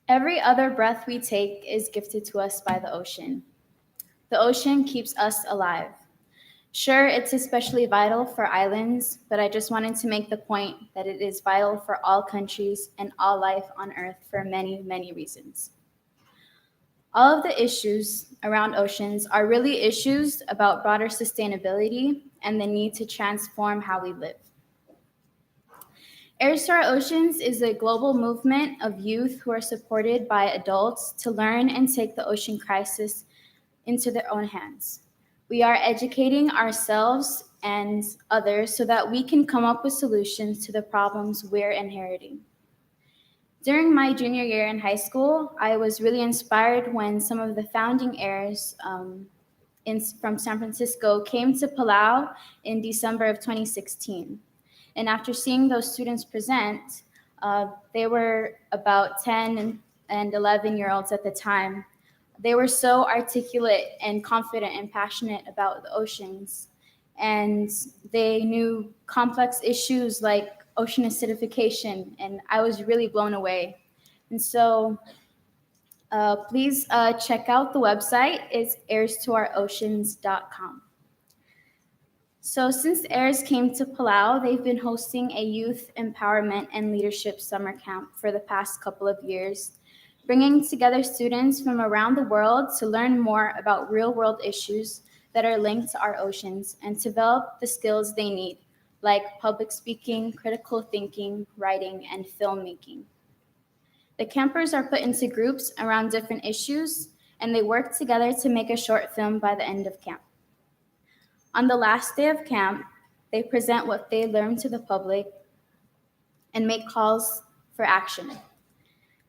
Every other breath we take is gifted to us by the ocean. The ocean keeps us alive. Sure, it's especially vital for islands, but I just wanted to make the point that it is vital for all countries and all life on Earth for many, many reasons. All of the issues around oceans are really issues about broader sustainability and the need to transform how we live. Heirs to Our Oceans is a global movement of youth who are supported by adults to learn and take the ocean crisis into their own hands. We are educating ourselves and others so that we can come up with solutions to the problems we're inheriting. During my junior year in high school, I was really inspired when some of the founding heirs from San Francisco came to Palau in December of 2016. And after seeing those students present, they were about 10 and 11-year-olds at the time. They were so articulate and confident and passionate about the oceans. And they knew complex issues like ocean acidification, and I was really blown away. And so please check out the website. It's heirstooouroceans.com. So since heirs came to Palau, they've been hosting a youth empowerment and leadership summer camp for the past couple of years, bringing together students from around the world to learn more about real-world issues that are linked to our oceans and develop the skills they need, like public speaking, critical thinking, writing, and filmmaking. The campers are put into groups around different issues, and they work together to make a short film by the end of camp. On the last day of camp, they present what they learned to the public and make calls for action.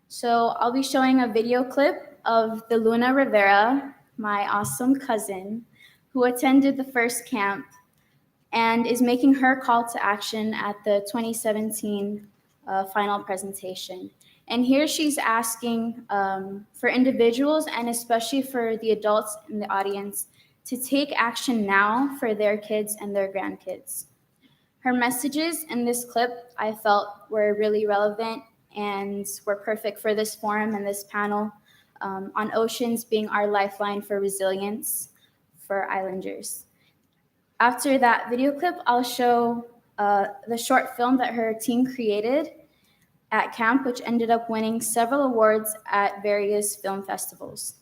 So I'll be showing a video clip of the Luna Rivera, my awesome cousin, who attended the first camp and is making her call to action at the 2017 final presentation. And here she's asking for individuals and especially for the adults in the audience to take action now for their kids and their grandkids. Her messages in this clip I felt were really relevant and were perfect for this forum and this panel on oceans being our lifeline for resilience for islanders. After that video clip, I'll show the short film that her team created at camp, which ended up winning several awards at various film festivals.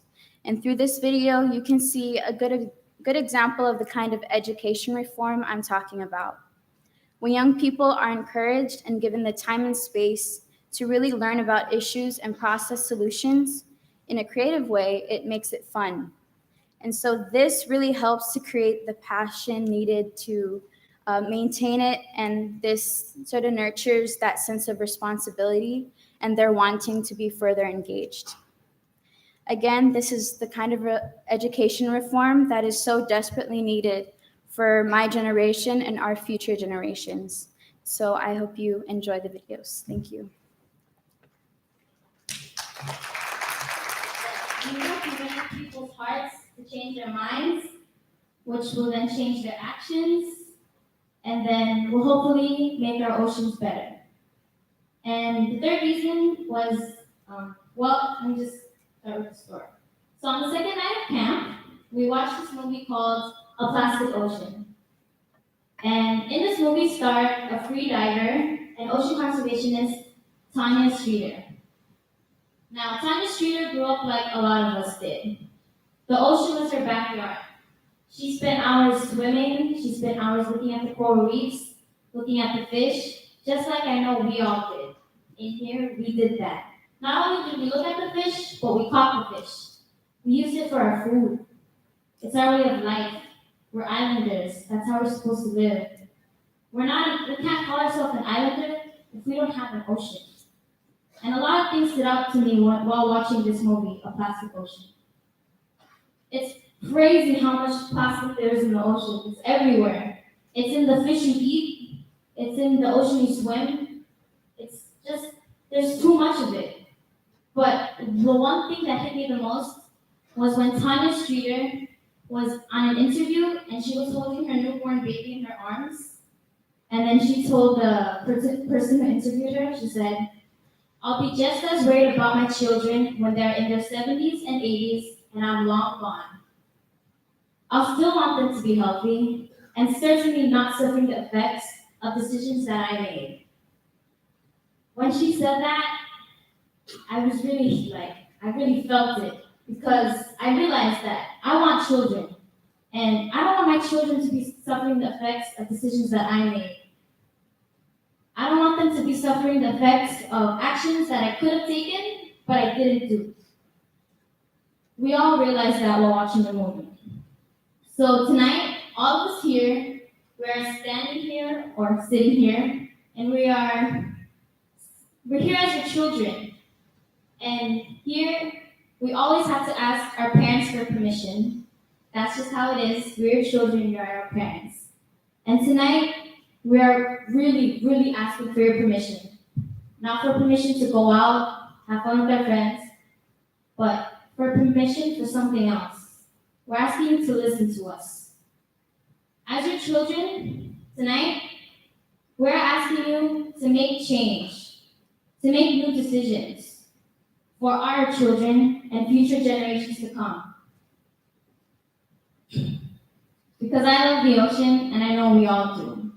And through this video, you can see a good example of the kind of education reform I'm talking about. When young people are encouraged and given the time and space to really learn about issues and process solutions in a creative way, it makes it fun. And so this really helps to create the passion needed to maintain it, and this sort of nurtures that sense of responsibility and their wanting to be further engaged. Again, this is the kind of education reform that is so desperately needed for my generation and our future generations. So I hope you enjoy the videos. Thank you. We hope to win people's hearts to change their minds, which will then change their actions, and then will hopefully make our oceans better. And the third reason was, let me just start with the story. So on the second night of camp, we watched this movie called A Plastic Ocean. And in this movie starred a free diver and ocean conservationist, Tanya Streeter. Now, Tanya Streeter grew up like a lot of us did. The ocean was her backyard. She spent hours swimming, she spent hours looking at the coral reefs, looking at the fish, just like I know we all did. In here, we did that. Not only did we look at the fish, but we caught the fish. We used it for our food. It's our way of life. We're islanders. That's how we're supposed to live. We can't call ourselves an islander if we don't have an ocean. And a lot of things stood out to me while watching this movie, A Plastic Ocean. It's crazy how much plastic there is in the ocean. It's everywhere. It's in the fish you eat. It's in the ocean you swim. It's just, there's too much of it. But the one thing that hit me the most was when Tanya Streeter was on an interview and she was holding her newborn baby in her arms. And then she told the person who interviewed her, she said, "I'll be just as worried about my children when they're in their 70s and 80s and I'm long gone. I'll still want them to be healthy and certainly not suffering the effects of decisions that I made." When she said that, I really felt it because I realized that I want children and I don't want my children to be suffering the effects of decisions that I made. I don't want them to be suffering the effects of actions that I could have taken, but I didn't do. We all realized that while watching the movie. So tonight, all of us here, we are standing here or sitting here, and we're here as your children. And here, we always have to ask our parents for permission. That's just how it is. We're your children, you're our parents. And tonight, we are really, really asking for your permission. Not for permission to go out, have fun with our friends, but for permission for something else. We're asking you to listen to us. As your children, tonight, we're asking you to make change, to make new decisions for our children and future generations to come. Because I love the ocean, and I know we all do.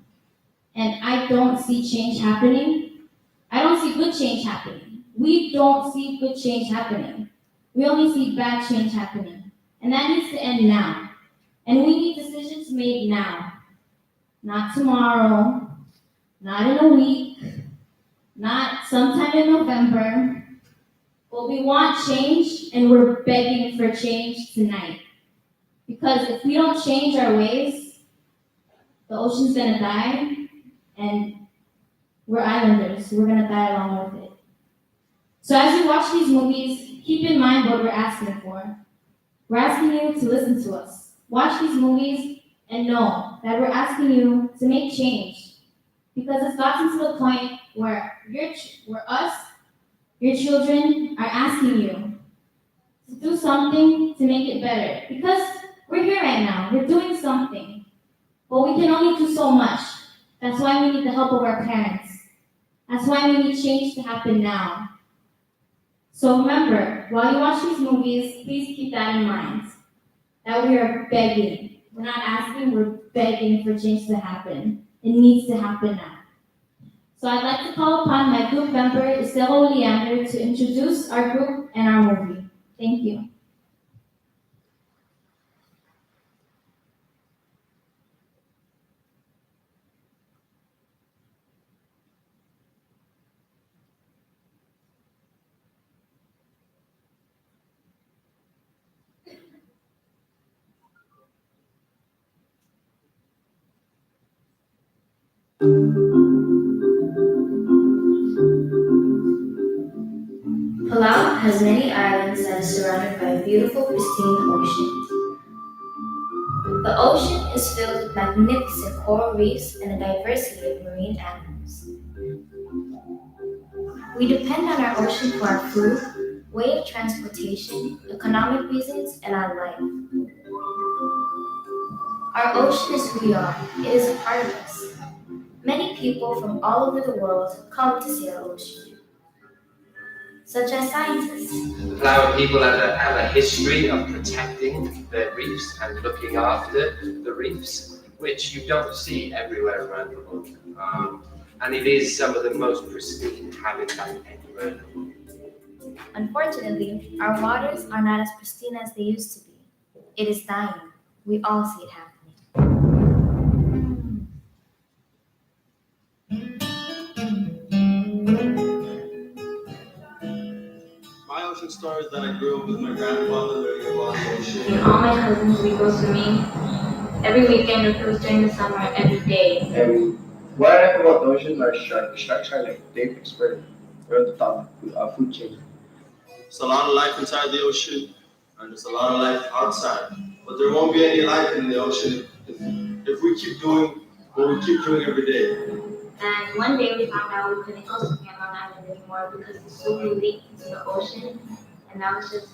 And I don't see change happening. I don't see good change happening. We don't see good change happening. We only see bad change happening. And that needs to end now. And we need decisions made now. Not tomorrow, not in a week, not sometime in November. But we want change, and we're begging for change tonight. Because if we don't change our ways, the ocean's gonna die, and we're islanders, so we're gonna die along with it. So as you watch these movies, keep in mind what we're asking for. We're asking you to listen to us. Watch these movies and know that we're asking you to make change. Because it's gotten to the point where your children are asking you to do something to make it better. Because we're here right now, we're doing something. But we can only do so much. That's why we need the help of our parents. That's why we need change to happen now. So remember, while you watch these movies, please keep that in mind. That we are begging. We're not asking, we're begging for change to happen. It needs to happen now. So I'd like to call upon my group member, Isero Leander, to introduce our group and our movie. Thank you. Palau has many islands and is surrounded by a beautiful, pristine ocean. The ocean is filled with magnificent coral reefs and a diversity of marine animals. We depend on our ocean for our food, way of transportation, economic reasons, and our life. Our ocean is who we are. It is a part of us. Many people from all over the world come to see our ocean, such as scientists. The Flower people have a history of protecting the reefs and looking after the reefs, which you don't see everywhere around the world. And it is some of the most pristine habitat anywhere in the world. Unfortunately, our waters are not as pristine as they used to be. It is dying. We all see it happening. My ocean story is that I grew up with my grandfather learning about the ocean. And all my cousins, we go swimming every weekend, if it was during the summer, every day. And what I like about the ocean are sharks. Sharks are like big expert. They're at the top of food chain. There's a lot of life inside the ocean, and there's a lot of life outside. But there won't be any life in the ocean if we keep doing what we keep doing every day. And one day we found out we couldn't go swimming on Long Island anymore because the swimming leaked into the ocean, and that was just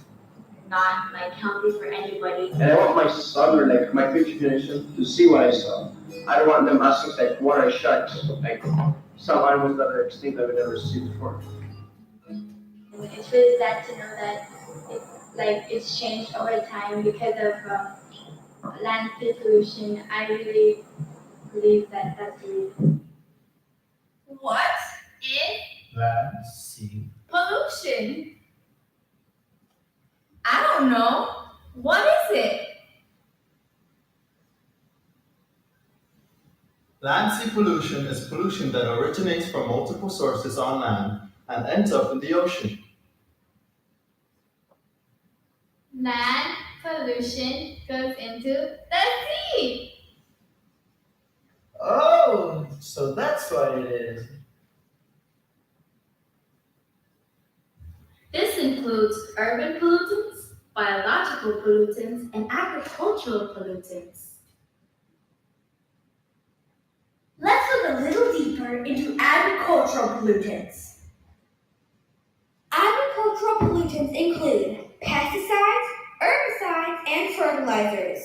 not like healthy for anybody. And I want my son or like my future generation to see what I saw. I don't want them asking like, what are sharks? Like some animals that are extinct that we never seen before. It's really sad to know that it's changed over time because of landfill pollution. I really believe that that's the reason. What is Land, sea. pollution? I don't know. What is it? Land sea pollution is pollution that originates from multiple sources on land and ends up in the ocean. Land pollution goes into the sea. Oh, so that's what it is. This includes urban pollutants, biological pollutants, and agricultural pollutants. Let's look a little deeper into agricultural pollutants. Agricultural pollutants include pesticides, herbicides, and fertilizers.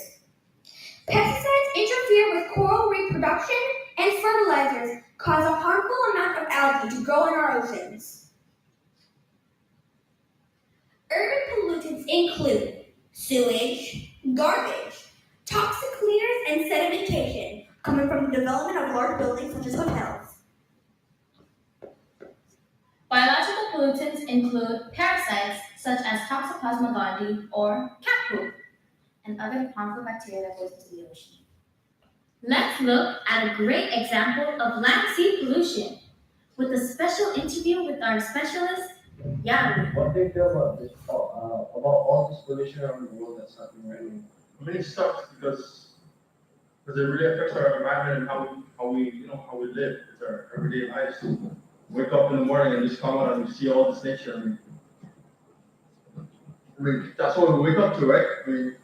Pesticides interfere with coral reproduction, and fertilizers cause a harmful amount of algae to grow in our oceans. Urban pollutants include sewage, garbage, toxic cleaners, and sedimentation coming from the development of large buildings such as hotels. Biological pollutants include parasites such as Toxoplasma gondii or cat poop, and other harmful bacteria that goes into the ocean. Let's look at a great example of land-sea pollution with a special interview with our specialist, Yari. What do you feel about this? About all this pollution around the world that's happening right now? I mean, it sucks because it really affects our environment and how we live. It's our everyday lives. Wake up in the morning and just come out and see all this nature. I mean, that's what we wake up to, right? I mean,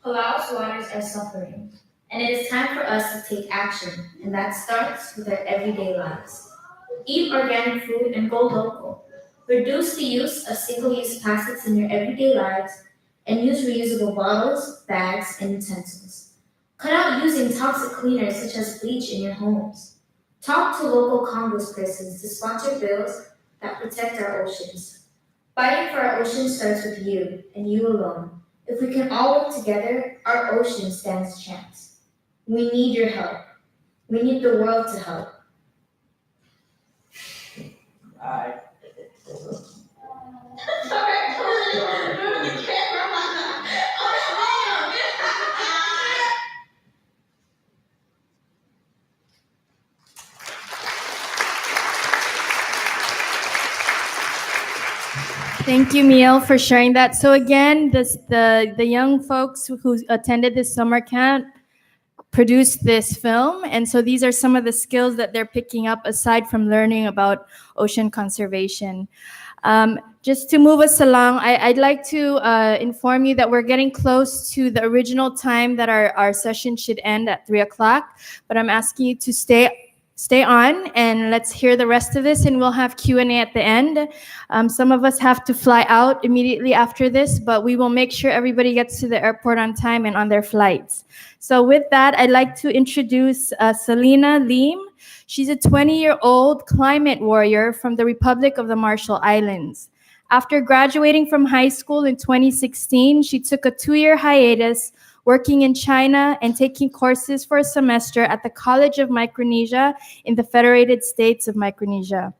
Palau's waters are suffering, and it is time for us to take action, and that starts with our everyday lives. Eat organic food and go local. Reduce the use of single-use plastics in your everyday lives and use reusable bottles, bags, and utensils. Cut out using toxic cleaners such as bleach in your homes. Talk to local congresspersons to sponsor bills that protect our oceans. Fighting for our oceans starts with you and you alone. If we can all work together, our ocean stands a chance. We need your help. We need the world to help. Aye. Thank you, Miel, for sharing that. So again, the young folks who attended this summer camp produced this film, and so these are some of the skills that they're picking up aside from learning about ocean conservation. Just to move us along, I'd like to inform you that we're getting close to the original time that our session should end at 3 o'clock, but I'm asking you to stay on and let's hear the rest of this, and we'll have Q&A at the end. Some of us have to fly out immediately after this, but we will make sure everybody gets to the airport on time and on their flights. So with that, I'd like to introduce Selena Lim. She's a 20-year-old climate warrior from the Republic of the Marshall Islands. After graduating from high school in 2016, she took a 2-year hiatus working in China and taking courses for a semester at the College of Micronesia in the Federated States of Micronesia.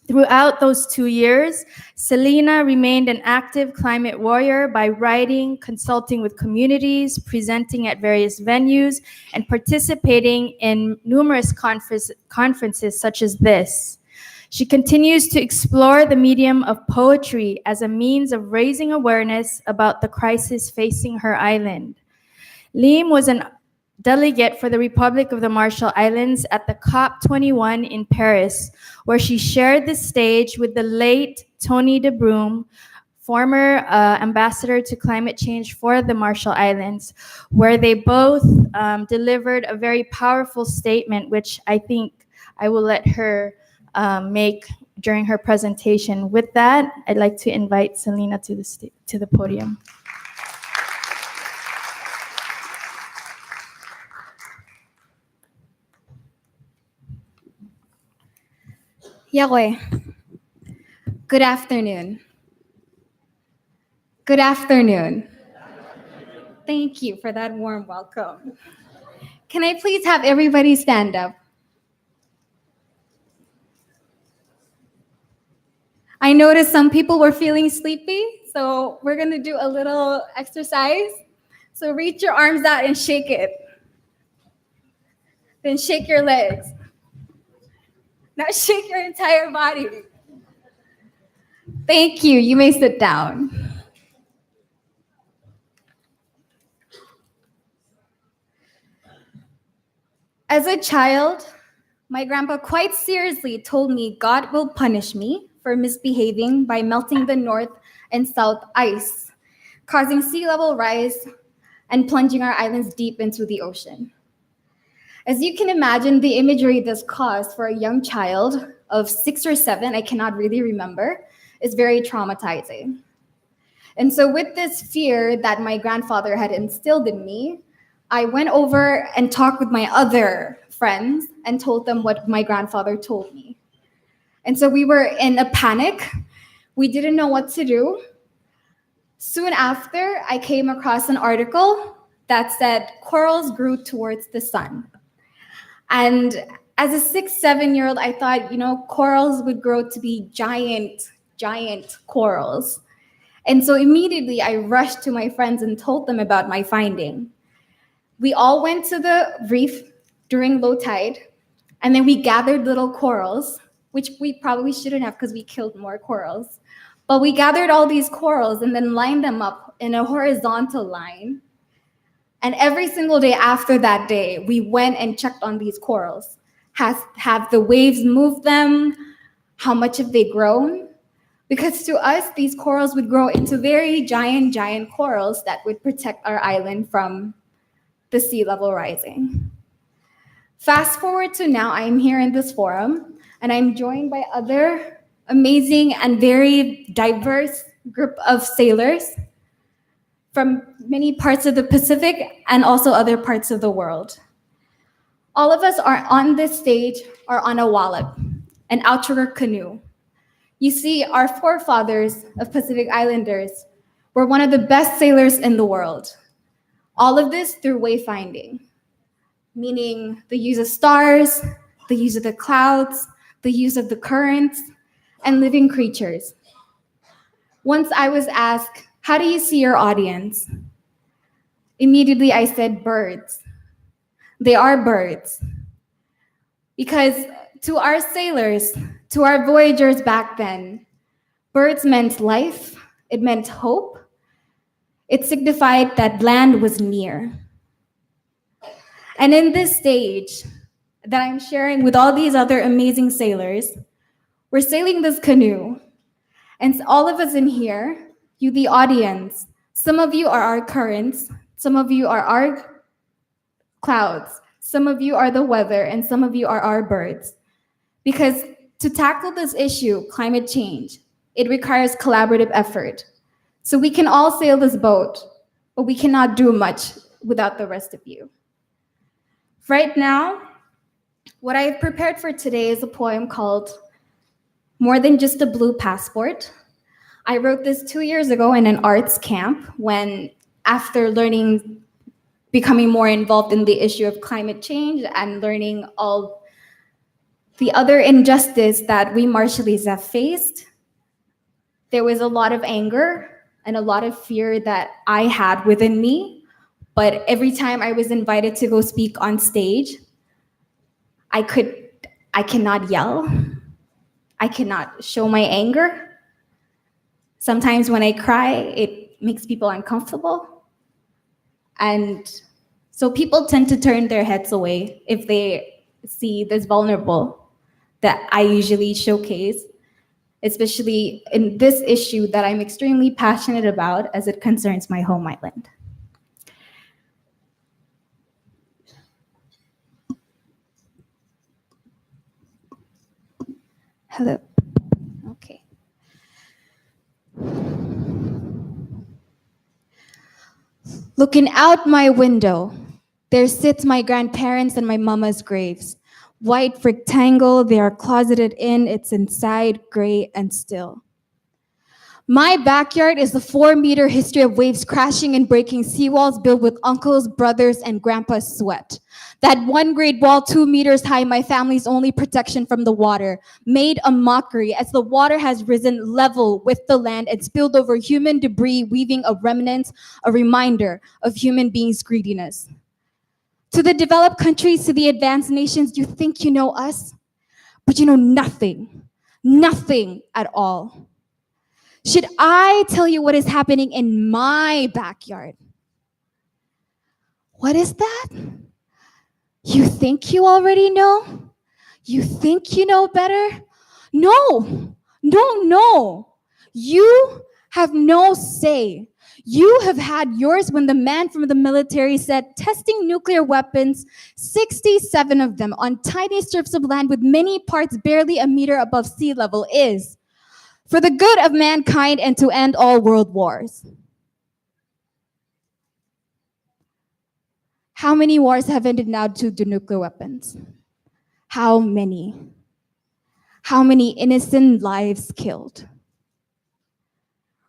Throughout those 2 years, Selena remained an active climate warrior by writing, consulting with communities, presenting at various venues, and participating in numerous conferences such as this. She continues to explore the medium of poetry as a means of raising awareness about the crisis facing her island. Lim was a delegate for the Republic of the Marshall Islands at the COP21 in Paris, where she shared the stage with the late Tony de Broom, former ambassador to climate change for the Marshall Islands, where they both delivered a very powerful statement, which I think I will let her make during her presentation. With that, I'd like to invite Selena to the podium. Yahweh, good afternoon. Good afternoon. Thank you for that warm welcome. Can I please have everybody stand up? I noticed some people were feeling sleepy, so we're gonna do a little exercise. So reach your arms out and shake it. Then shake your legs. Now shake your entire body. Thank you. You may sit down. As a child, my grandpa quite seriously told me God will punish me for misbehaving by melting the north and south ice, causing sea level rise and plunging our islands deep into the ocean. As you can imagine, the imagery this caused for a young child of 6 or 7, I cannot really remember, is very traumatizing. And so with this fear that my grandfather had instilled in me, I went over and talked with my other friends and told them what my grandfather told me. And so we were in a panic. We didn't know what to do. Soon after, I came across an article that said corals grew towards the sun. And as a 6, 7-year-old, I thought, corals would grow to be giant corals. And so immediately I rushed to my friends and told them about my finding. We all went to the reef during low tide, and then we gathered little corals, which we probably shouldn't have because we killed more corals. But we gathered all these corals and then lined them up in a horizontal line. And every single day after that day, we went and checked on these corals. Have the waves moved them? How much have they grown? Because to us, these corals would grow into very giant, giant corals that would protect our island from the sea level rising. Fast forward to now, I'm here in this forum, and I'm joined by other amazing and very diverse group of sailors from many parts of the Pacific and also other parts of the world. All of us are on this stage or on a wallop, an outrigger canoe. You see, our forefathers of Pacific Islanders were one of the best sailors in the world. All of this through wayfinding, meaning the use of stars, the use of the clouds, the use of the currents, and living creatures. Once I was asked, how do you see your audience? Immediately I said, birds. They are birds. Because to our sailors, to our voyagers back then, birds meant life, it meant hope, it signified that land was near. And in this stage that I'm sharing with all these other amazing sailors, we're sailing this canoe. And all of us in here, you, the audience, some of you are our currents, some of you are our clouds, some of you are the weather, and some of you are our birds. Because to tackle this issue, climate change, it requires collaborative effort. So we can all sail this boat, but we cannot do much without the rest of you. Right now, what I've prepared for today is a poem called More Than Just a Blue Passport. I wrote this 2 years ago in an arts camp when, after becoming more involved in the issue of climate change and learning all the other injustice that we Marshallese have faced, there was a lot of anger and a lot of fear that I had within me. But every time I was invited to go speak on stage, I cannot yell. I cannot show my anger. Sometimes when I cry, it makes people uncomfortable. And so people tend to turn their heads away if they see this vulnerable that I usually showcase, especially in this issue that I'm extremely passionate about as it concerns my home island. Hello. Okay. Looking out my window, there sits my grandparents and my mama's graves. White rectangle, they are closeted in, it's inside, gray and still. My backyard is the 4-meter history of waves crashing and breaking seawalls built with uncles, brothers, and grandpa's sweat. That 1 great wall 2 meters high, my family's only protection from the water, made a mockery as the water has risen level with the land and spilled over human debris, weaving a remnant, a reminder of human beings' greediness. To the developed countries, to the advanced nations, you think you know us, but you know nothing, nothing at all. Should I tell you what is happening in my backyard? What is that? You think you already know? You think you know better? No, no, no. You have no say. You have had yours when the man from the military said testing nuclear weapons, 67 of them on tiny strips of land with many parts barely a meter above sea level is for the good of mankind and to end all world wars. How many wars have ended now due to nuclear weapons? How many? How many innocent lives killed?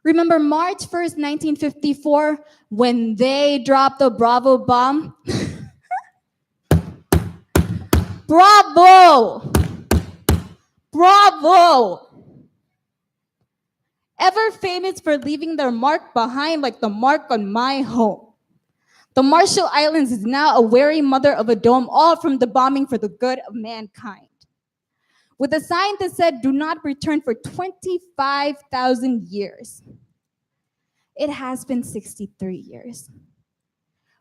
Remember March 1st, 1954, when they dropped the Bravo bomb? Bravo! Bravo! Ever famous for leaving their mark behind like the mark on my home. The Marshall Islands is now a wary mother of a dome, all from the bombing for the good of mankind. With a sign that said, do not return for 25,000 years. It has been 63 years.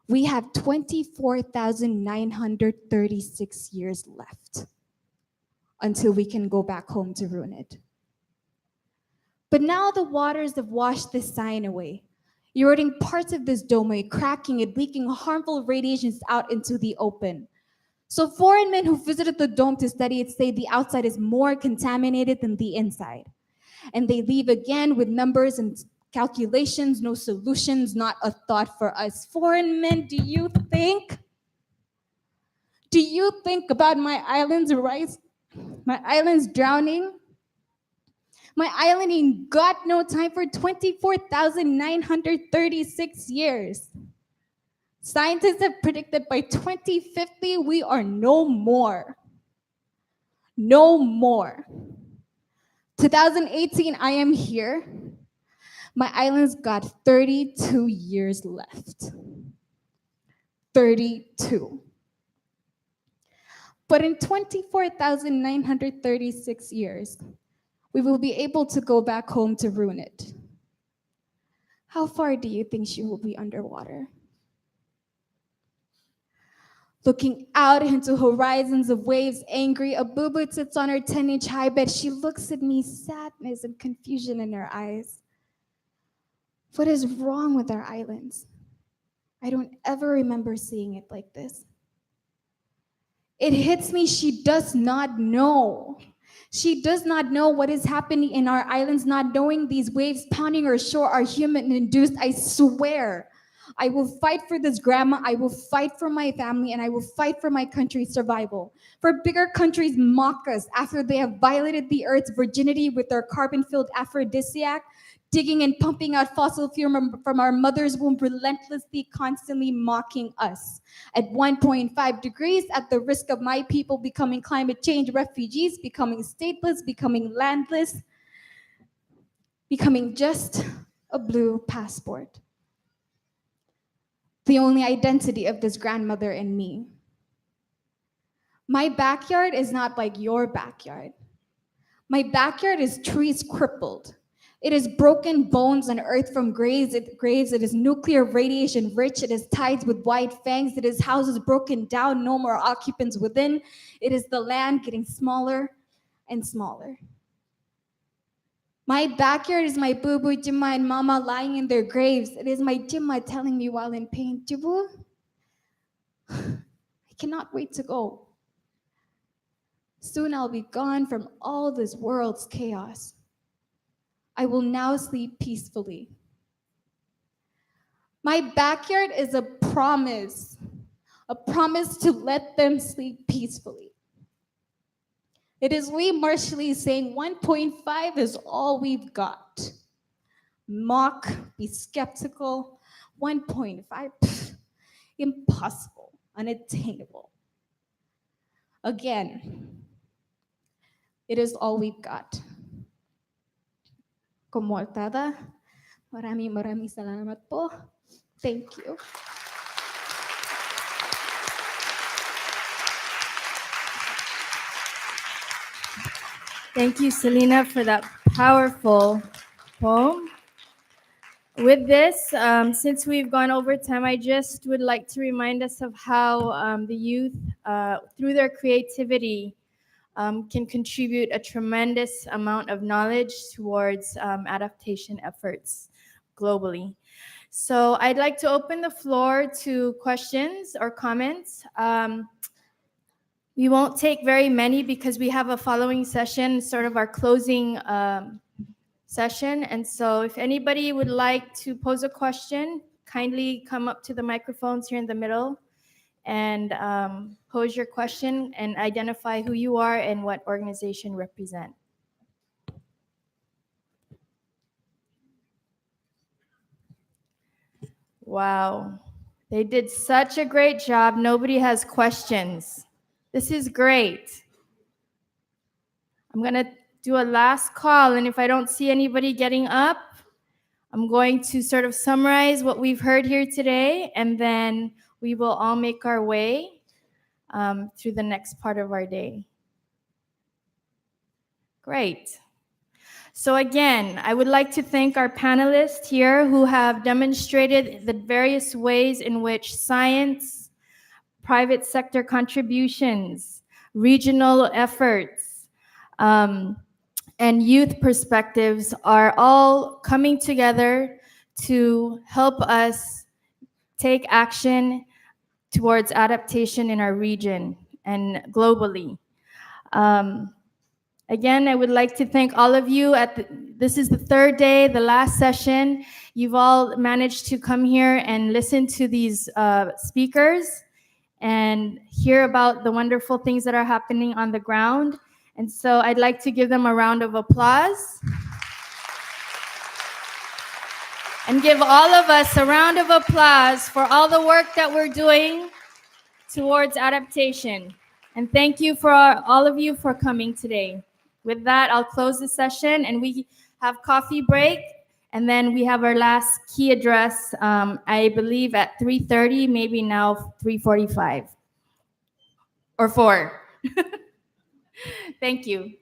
We have 24,936 years left until we can go back home to ruin it. But now the waters have washed this sign away, eroding parts of this dome, cracking it, leaking harmful radiations out into the open. So foreign men who visited the dome to study it say the outside is more contaminated than the inside. And they leave again with numbers and calculations, no solutions, not a thought for us. Foreign men, do you think about my island's rise, my island's drowning? My island ain't got no time for 24,936 years. Scientists have predicted by 2050, we are no more. No more. 2018, I am here. My island's got 32 years left. 32. But in 24,936 years, we will be able to go back home to ruin it. How far do you think she will be underwater? Looking out into horizons of waves, angry, a boo-boo sits on her 10-inch high bed. She looks at me, sadness and confusion in her eyes. What is wrong with our islands? I don't ever remember seeing it like this. It hits me, she does not know. She does not know what is happening in our islands, not knowing these waves pounding our shore are human-induced. I swear, I will fight for this grandma, I will fight for my family, and I will fight for my country's survival. For bigger countries mock us after they have violated the earth's virginity with their carbon-filled aphrodisiac, digging and pumping out fossil fuel from our mother's womb, relentlessly, constantly mocking us. At 1.5 degrees, at the risk of my people becoming climate change refugees, becoming stateless, becoming landless, becoming just a blue passport. The only identity of this grandmother and me. My backyard is not like your backyard. My backyard is trees crippled. It is broken bones and earth from graves. It is nuclear radiation rich. It is tides with wide fangs. It is houses broken down, no more occupants within. It is the land getting smaller and smaller. My backyard is my boo-boo Jimma and mama lying in their graves. It is my Jimma telling me while in pain, Jibu, I cannot wait to go. Soon I'll be gone from all this world's chaos. I will now sleep peacefully. My backyard is a promise to let them sleep peacefully. It is we Marshallese saying 1.5 is all we've got. Mock, be skeptical, 1.5, impossible, unattainable. Again, it is all we've got. Kumortada, maraming salamat po. Thank you. Thank you, Selena, for that powerful poem. With this, since we've gone over time, I just would like to remind us of how the youth, through their creativity, can contribute a tremendous amount of knowledge towards adaptation efforts globally. So I'd like to open the floor to questions or comments. We won't take very many because we have a following session, sort of our closing session. And so if anybody would like to pose a question, kindly come up to the microphones here in the middle and pose your question and identify who you are and what organization represent. Wow, they did such a great job. Nobody has questions. This is great. I'm gonna do a last call, and if I don't see anybody getting up, I'm going to sort of summarize what we've heard here today, and then we will all make our way through the next part of our day. Great. So again, I would like to thank our panelists here who have demonstrated the various ways in which science, private sector contributions, regional efforts, and youth perspectives are all coming together to help us take action towards adaptation in our region and globally. Again, I would like to thank all of you. This is the third day, the last session. You've all managed to come here and listen to these speakers and hear about the wonderful things that are happening on the ground. And so I'd like to give them a round of applause. And give all of us a round of applause for all the work that we're doing towards adaptation. And thank you for all of you for coming today. With that, I'll close the session and we have coffee break. And then we have our last key address, I believe at 3:30, maybe now 3:45 or 4. Thank you.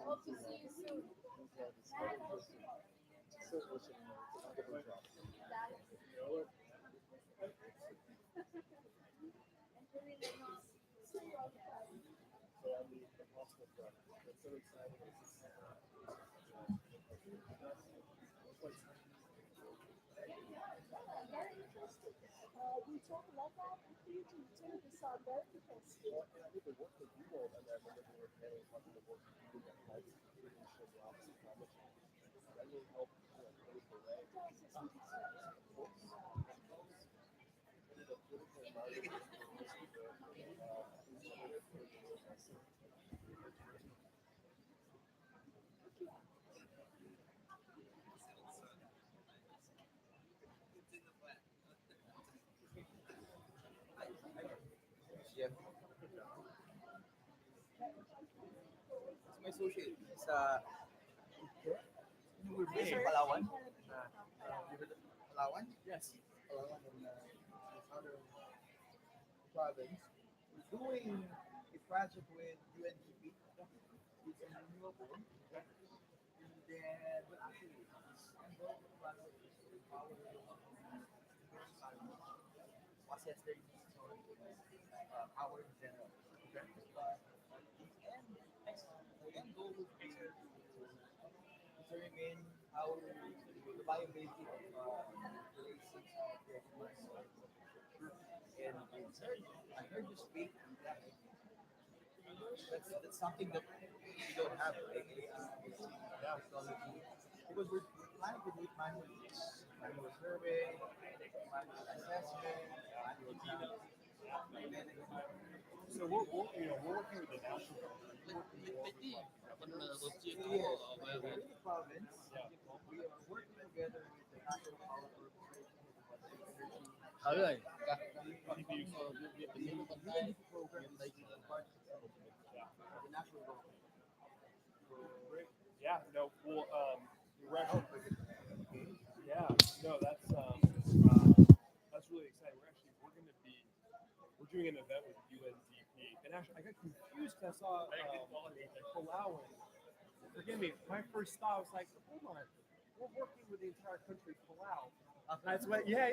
Hope to see you soon. May sushi sa Palawan. Palawan? Yes. Palawan in southern province. We're doing a project with UNDP. It's a renewable. And then, but actually, it's involved in project with power assets there power in general. But the end goal would be to determine how the viability of the races of the soil. And I heard you speak that that's something that we don't have, like technology, because we're planning to do it manually. Manual survey, manual assessment, manual challenge. So we're working with the national province. We are working together with the national power corporation, Yeah, no, well, yeah, no, that's really exciting. We're doing an event with UNDP, and actually, I got confused because I saw Palau. Forgive me, my first thought was like, hold on, we're working with the entire country, Palau. That's what, yeah.